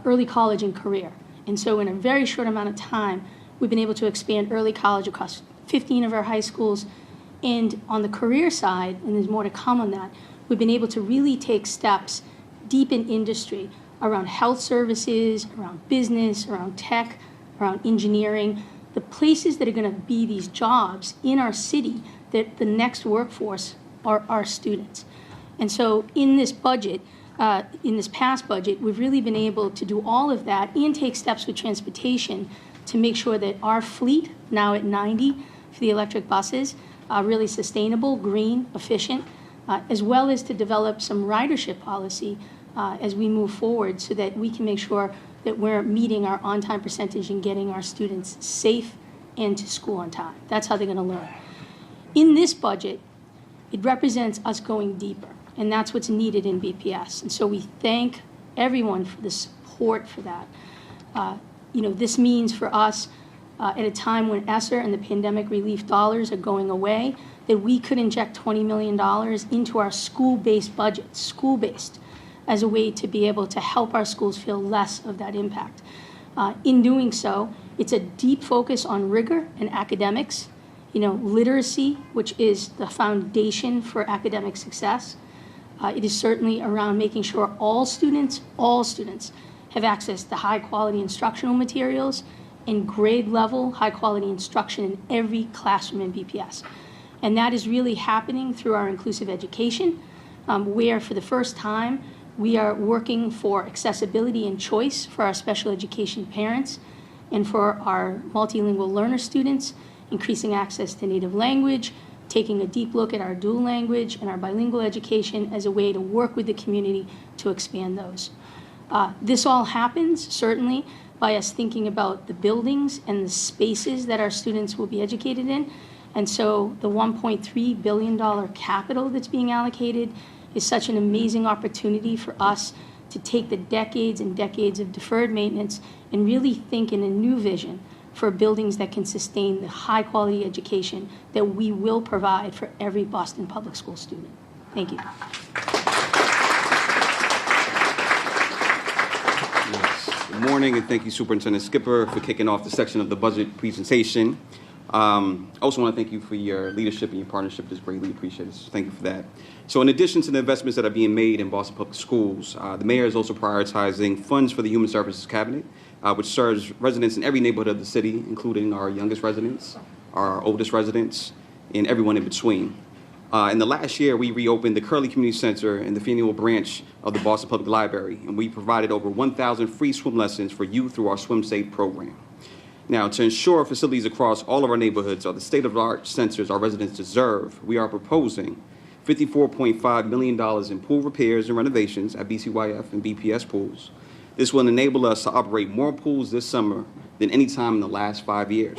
early college and career. And so in a very short amount of time, we've been able to expand early college across 15 of our high schools. And on the career side, and there's more to come on that, we've been able to really take steps deep in industry around health services, around business, around tech, around engineering, the places that are going to be these jobs in our city that the next workforce are our students. And so in this budget, in this past budget, we've really been able to do all of that and take steps with transportation to make sure that our fleet, now at 90 for the electric buses, are really sustainable, green, efficient, as well as to develop some ridership policy as we move forward so that we can make sure that we're meeting our on-time percentage and getting our students safe and to school on time. That's how they're going to learn. In this budget, it represents us going deeper, and that's what's needed in BPS. And so we thank everyone for the support for that. This means for us, at a time when ESSER and the pandemic relief dollars are going away, that we could inject $20 million into our school-based budget, school-based, as a way to be able to help our schools feel less of that impact. In doing so, it's a deep focus on rigor and academics, literacy, which is the foundation for academic success. It is certainly around making sure all students have access to high-quality instructional materials and grade-level, high-quality instruction in every classroom in BPS. And that is really happening through our inclusive education, where for the first time, we are working for accessibility and choice for our special education parents and for our multilingual learner students, increasing access to native language, taking a deep look at our dual language and our bilingual education as a way to work with the community to expand those. This all happens, certainly, by us thinking about the buildings and the spaces that our students will be educated in. And so the $1.3 billion capital that's being allocated is such an amazing opportunity for us to take the decades and decades of deferred maintenance and really think in a new vision for buildings that can sustain the high-quality education that we will provide for every Boston Public School student. Thank you. Good morning, and thank you, Superintendent Skipper, for kicking off the section of the budget presentation. I also want to thank you for your leadership and your partnership. It's greatly appreciated, so thank you for that. So in addition to the investments that are being made in Boston Public Schools, the mayor is also prioritizing funds for the Human Services Cabinet, which serves residents in every neighborhood of the city, including our youngest residents, our oldest residents, and everyone in between. In the last year, we reopened the Curley Community Center and the Faneuil branch of the Boston Public Library, and we provided over 1,000 free swim lessons for youth through our Swim Safe program. Now, to ensure facilities across all of our neighborhoods are the state-of-the-art centers our residents deserve, we are proposing $54.5 million in pool repairs and renovations at BCYF and BPS pools. This will enable us to operate more pools this summer than any time in the last 5 years.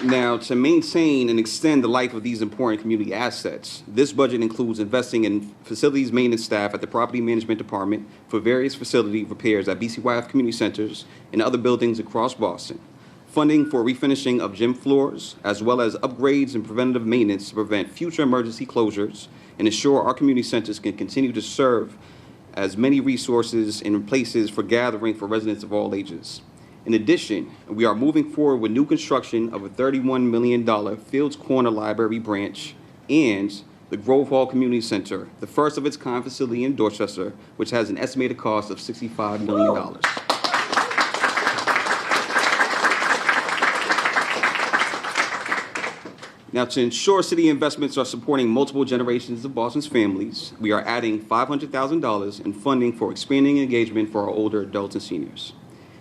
Now, to maintain and extend the life of these important community assets, this budget includes investing in facilities maintenance staff at the Property Management Department for various facility repairs at BCYF community centers and other buildings across Boston, funding for refinishing of gym floors, as well as upgrades and preventative maintenance to prevent future emergency closures and ensure our community centers can continue to serve as many resources and places for gathering for residents of all ages. In addition, we are moving forward with new construction of a $31 million Fields Corner Library branch and the Grove Hall Community Center, the first of its kind facility in Dorchester, which has an estimated cost of $65 million. Now, to ensure city investments are supporting multiple generations of Boston's families, we are adding $500,000 in funding for expanding engagement for our older adults and seniors.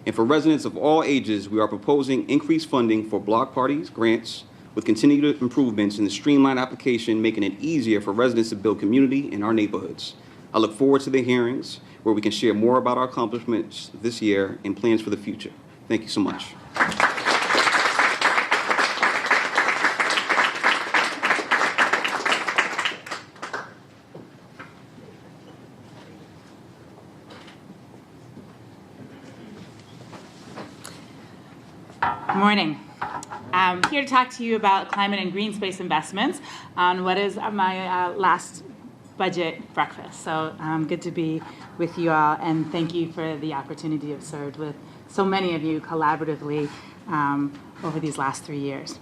And for residents of all ages, we are proposing increased funding for block parties, grants, with continued improvements in the streamlined application, making it easier for residents to build community in our neighborhoods. I look forward to the hearings where we can share more about our accomplishments this year and plans for the future. Thank you so much. Good morning. I'm here to talk to you about climate and green space investments on what is my last budget breakfast. So good to be with you all, and thank you for the opportunity to have served with so many of you collaboratively over these last 3 years.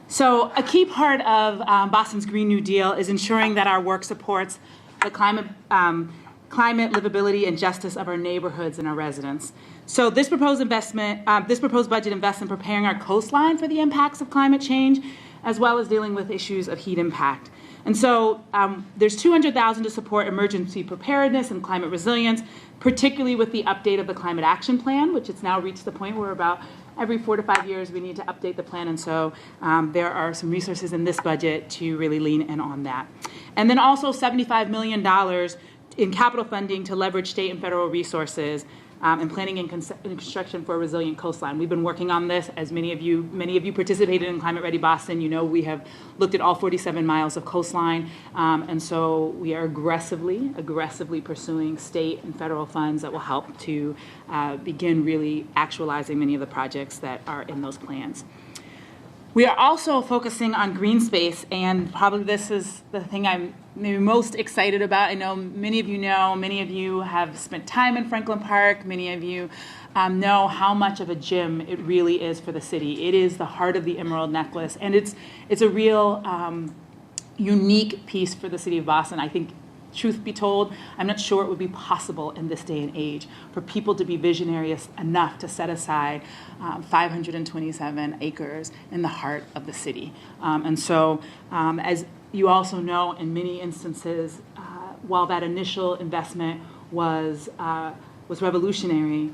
So a key part of Boston's Green New Deal is ensuring that our work supports the climate, livability, and justice of our neighborhoods and our residents. So this proposed budget invests in preparing our coastline for the impacts of climate change, as well as dealing with issues of heat impact. And so there's $200,000 to support emergency preparedness and climate resilience, particularly with the update of the Climate Action Plan, which it's now reached the point where about every 4 to 5 years we need to update the plan. And so there are some resources in this budget to really lean in on that. And then also $75 million in capital funding to leverage state and federal resources and planning and construction for a resilient coastline. We've been working on this, as many of you participated in Climate Ready Boston. You know, we have looked at all 47 miles of coastline, and so we are aggressively pursuing state and federal funds that will help to begin really actualizing many of the projects that are in those plans. We are also focusing on green space, and probably this is the thing I'm maybe most excited about. I know, many of you have spent time in Franklin Park. Many of you know how much of a gem it really is for the city. It is the heart of the Emerald Necklace, and it's a real unique piece for the city of Boston. I think, truth be told, I'm not sure it would be possible in this day and age for people to be visionary enough to set aside 527 acres in the heart of the city. And so, as you also know, in many instances, while that initial investment was revolutionary,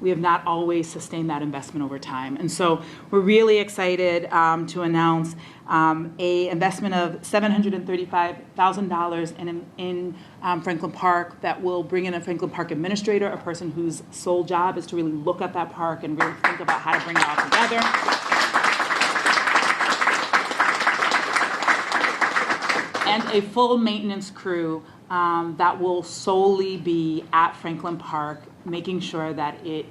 we have not always sustained that investment over time. And so we're really excited to announce a investment of $735,000 in Franklin Park that will bring in a Franklin Park administrator, a person whose sole job is to really look at that park and really think about how to bring it all together. And a full maintenance crew that will solely be at Franklin Park, making sure that it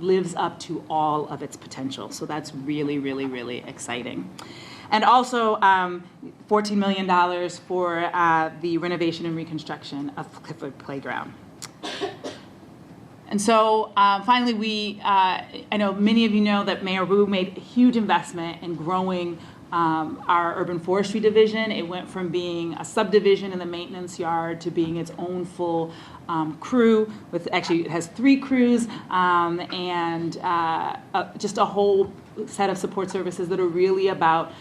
lives up to all of its potential. So that's really, really, really exciting. And also $14 million for the renovation and reconstruction of Clifford Playground. And so finally, I know many of you know that Mayor Wu made a huge investment in growing our urban forestry division. It went from being a subdivision in the maintenance yard to being its own full crew. Actually, it has 3 crews and just a whole set of support services that are really about,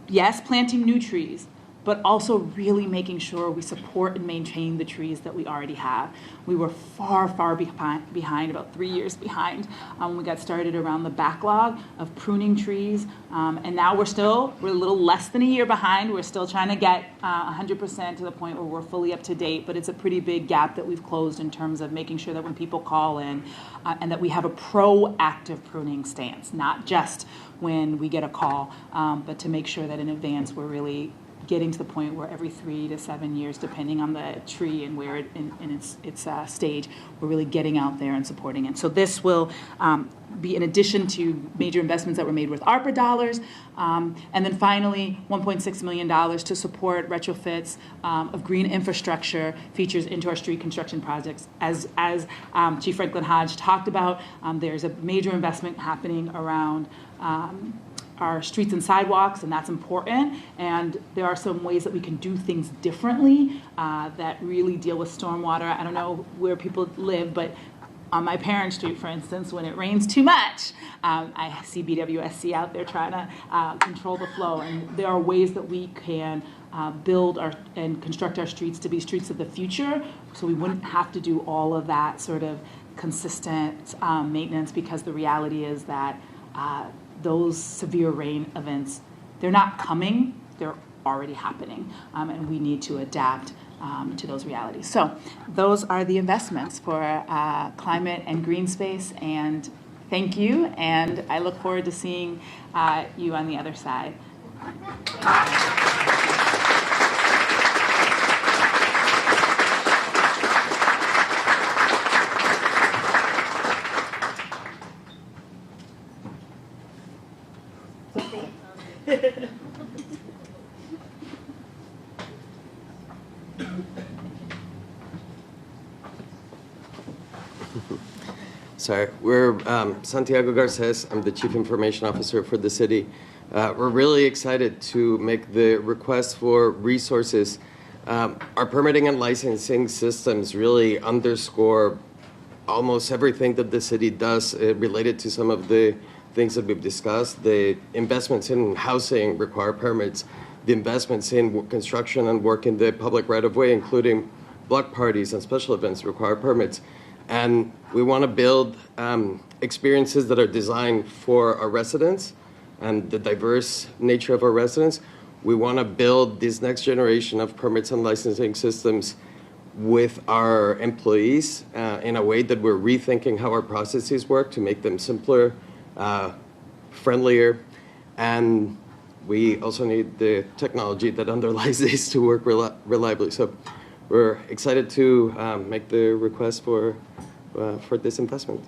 yes, planting new trees, but also really making sure we support and maintain the trees that we already have. We were far behind, about 3 years behind when we got started around the backlog of pruning trees. And now we're a little less than a year behind. We're still trying to get 100% to the point where we're fully up to date, but it's a pretty big gap that we've closed in terms of making sure that when people call in and that we have a proactive pruning stance, not just when we get a call, but to make sure that in advance we're really getting to the point where every 3 to 7 years, depending on the tree and where in its stage, we're really getting out there and supporting it. So this will be in addition to major investments that were made with ARPA dollars. And then finally, $1.6 million to support retrofits of green infrastructure features into our street construction projects. As Chief Franklin Hodge talked about, there's a major investment happening around our streets and sidewalks, and that's important. And there are some ways that we can do things differently that really deal with stormwater. I don't know where people live, but on my parents' street, for instance, when it rains too much, I see BWSC out there trying to control the flow. And there are ways that we can build and construct our streets to be streets of the future, so we wouldn't have to do all of that sort of consistent maintenance, because the reality is that those severe rain events, they're not coming, they're already happening, and we need to adapt to those realities. So those are the investments for climate and green space, and thank you, and I look forward to seeing you on the other side. Sorry, we're Santiago Garces. I'm the Chief Information Officer for the city. We're really excited to make the request for resources. Our permitting and licensing systems really underscore almost everything that the city does related to some of the things that we've discussed. The investments in housing require permits. The investments in construction and work in the public right-of-way, including block parties and special events, require permits. And we want to build experiences that are designed for our residents and the diverse nature of our residents. We want to build this next generation of permits and licensing systems with our employees in a way that we're rethinking how our processes work to make them simpler, friendlier, and we also need the technology that underlies this to work reliably. So we're excited to make the request for this investment.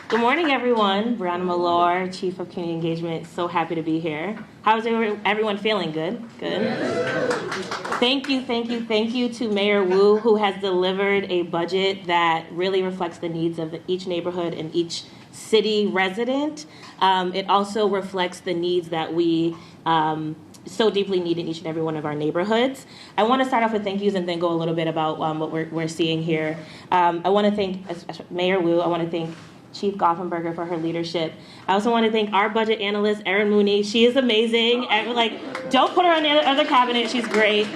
Good morning, everyone. Brianna Malor, Chief of Community Engagement. So happy to be here. How's everyone feeling? Good? Good. Thank you to Mayor Wu, who has delivered a budget that really reflects the needs of each neighborhood and each city resident. It also reflects the needs that we so deeply need in each and every one of our neighborhoods. I want to start off with thank yous and then go a little bit about what we're seeing here. I want to thank Mayor Wu. I want to thank Chief Goffenberger for her leadership. I also want to thank our budget analyst, Erin Mooney. She is amazing. Don't put her on the other cabinet. She's great.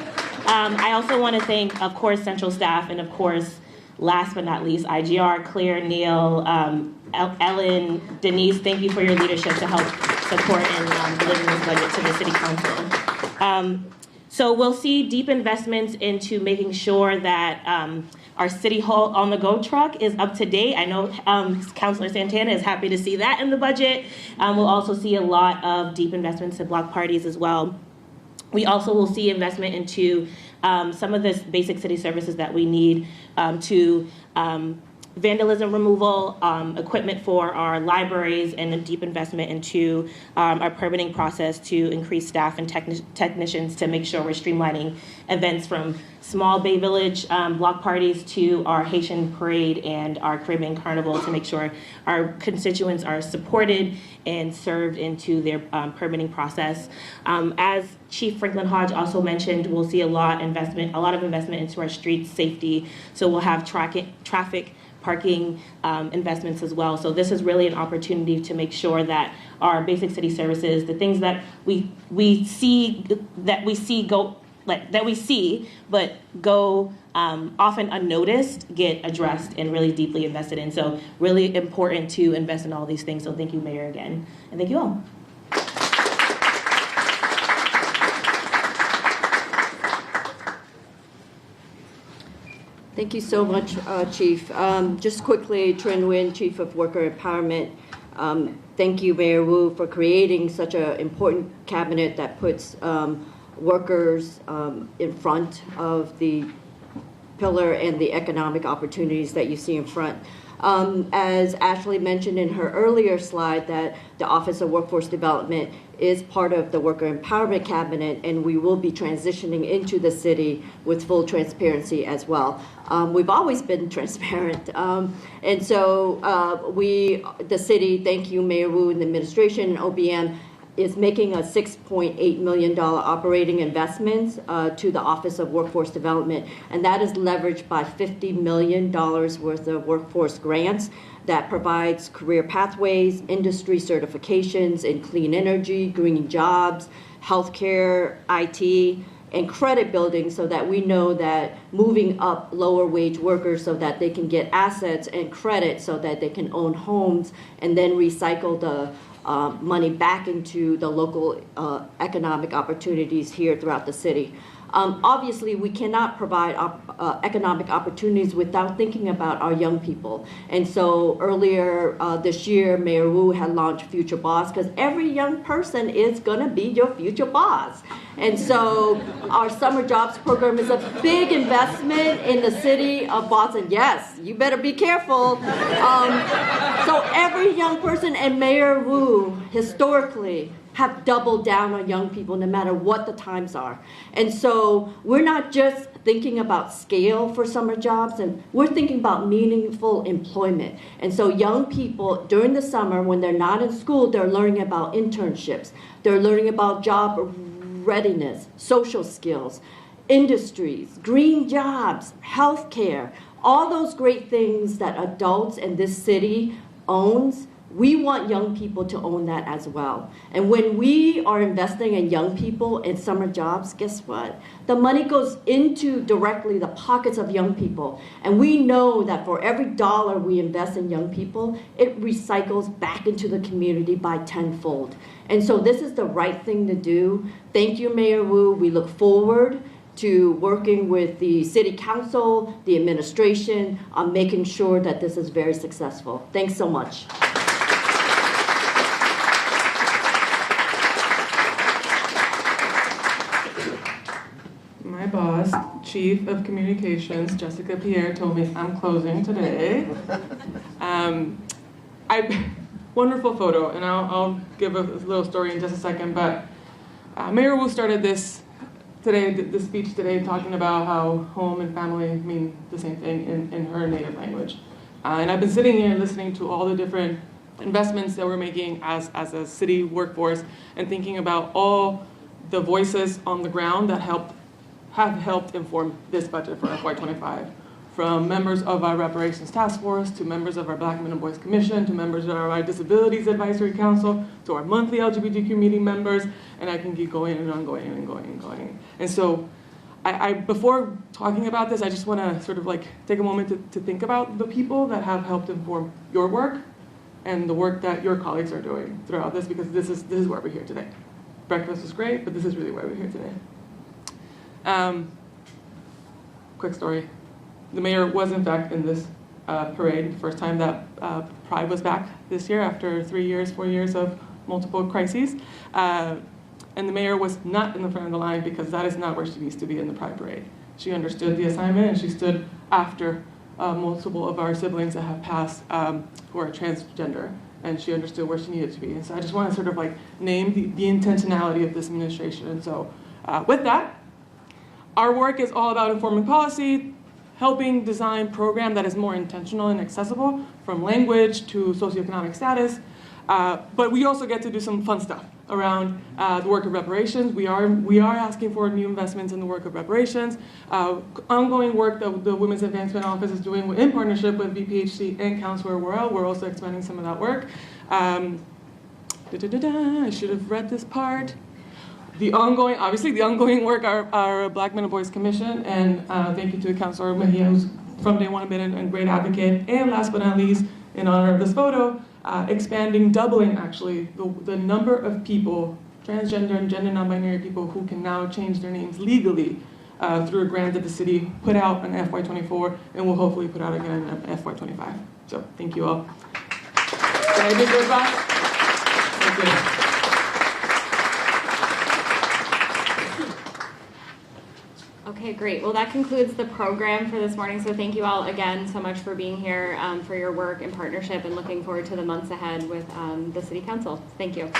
I also want to thank, of course, central staff, and of course, last but not least, IGR, Claire, Neil, Ellen, Denise. Thank you for your leadership to help support and deliver this budget to the City Council. So we'll see deep investments into making sure that our City Hall on the Go truck is up to date. I know Councilor Santana is happy to see that in the budget. We'll also see a lot of deep investments in block parties as well. We also will see investment into some of the basic city services that we need to vandalism removal, equipment for our libraries, and a deep investment into our permitting process to increase staff and technicians to make sure we're streamlining events from small Bay Village block parties to our Haitian parade and our Caribbean Carnival to make sure our constituents are supported and served into their permitting process. As Chief Franklin Hodge also mentioned, we'll see a lot of investment into our street safety. So we'll have traffic parking investments as well. So this is really an opportunity to make sure that our basic city services, the things that we see but go often unnoticed, get addressed and really deeply invested in. So really important to invest in all these things. So thank you, Mayor, again, and thank you all. Thank you so much, Chief. Just quickly, Trin Nguyen, Chief of Worker Empowerment. Thank you, Mayor Wu, for creating such an important cabinet that puts workers in front of the pillar and the economic opportunities that you see in front. As Ashley mentioned in her earlier slide, that the Office of Workforce Development is part of the Worker Empowerment Cabinet, and we will be transitioning into the city with full transparency as well. We've always been transparent. And so the city, thank you, Mayor Wu and the administration and OBM, is making a $6.8 million operating investment to the Office of Workforce Development, and that is leveraged by $50 million worth of workforce grants that provides career pathways, industry certifications in clean energy, green jobs, healthcare, IT, and credit building, so that we know that moving up lower wage workers so that they can get assets and credit so that they can own homes and then recycle the money back into the local economic opportunities here throughout the city. Obviously, we cannot provide economic opportunities without thinking about our young people. And so earlier this year, Mayor Wu had launched Future Boss, because every young person is going to be your future boss. And so our summer jobs program is a big investment in the city of Boston. Yes, you better be careful. So every young person, and Mayor Wu historically have doubled down on young people no matter what the times are. And so we're not just thinking about scale for summer jobs, and we're thinking about meaningful employment. And so young people during the summer, when they're not in school, they're learning about internships. They're learning about job readiness, social skills, industries, green jobs, healthcare, all those great things that adults in this city owns. We want young people to own that as well. And when we are investing in young people in summer jobs, guess what? The money goes into directly the pockets of young people. And we know that for every dollar we invest in young people, it recycles back into the community by tenfold. And so this is the right thing to do. Thank you, Mayor Wu. We look forward to working with the City Council, the administration, on making sure that this is very successful. Thanks so much. My boss, Chief of Communications, Jessica Pierre, told me I'm closing today. Wonderful photo, and I'll give a little story in just a second, but Mayor Wu started this speech today talking about how home and family mean the same thing in her native language. And I've been sitting here listening to all the different investments that we're making as a city workforce and thinking about all the voices on the ground that have helped inform this budget for FY25. From members of our reparations task force, to members of our Black Men and Boys Commission, to members of our Disabilities Advisory Council, to our monthly LGBTQ meeting members, and I can keep going and on going and going and going. And so I before talking about this, I just want to sort of like take a moment to think about the people that have helped inform your work and the work that your colleagues are doing throughout this, because this is why we're here today. Breakfast was great, but this is really why we're here today. Quick story. The mayor was in fact in this parade, the first time that Pride was back this year after 4 years of multiple crises. And the mayor was not in the front of the line because that is not where she needs to be in the Pride Parade. She understood the assignment and she stood after multiple of our siblings that have passed who are transgender, and she understood where she needed to be. And so I just want to sort of like name the intentionality of this administration. And so with that, our work is all about informing policy, helping design program that is more intentional and accessible, from language to socioeconomic status. But we also get to do some fun stuff around the work of reparations. We are asking for new investments in the work of reparations. Ongoing work that the Women's Advancement Office is doing in partnership with VPHC and Councilor Worrell. We're also expanding some of that work. I should have read this part. Obviously the ongoing work, our Black Men and Boys Commission, and thank you to Councilor Mejia, who's from day one been a great advocate. And last but not least, in honor of this photo, doubling actually, the number of people, transgender and gender non-binary people, who can now change their names legally through a grant that the city put out in FY24 and will hopefully put out again in FY25. So thank you all. Did I do good, Bob? Thank you. Okay, great. Well, that concludes the program for this morning. So thank you all again so much for being here, for your work and partnership, and looking forward to the months ahead with the City Council. Thank you.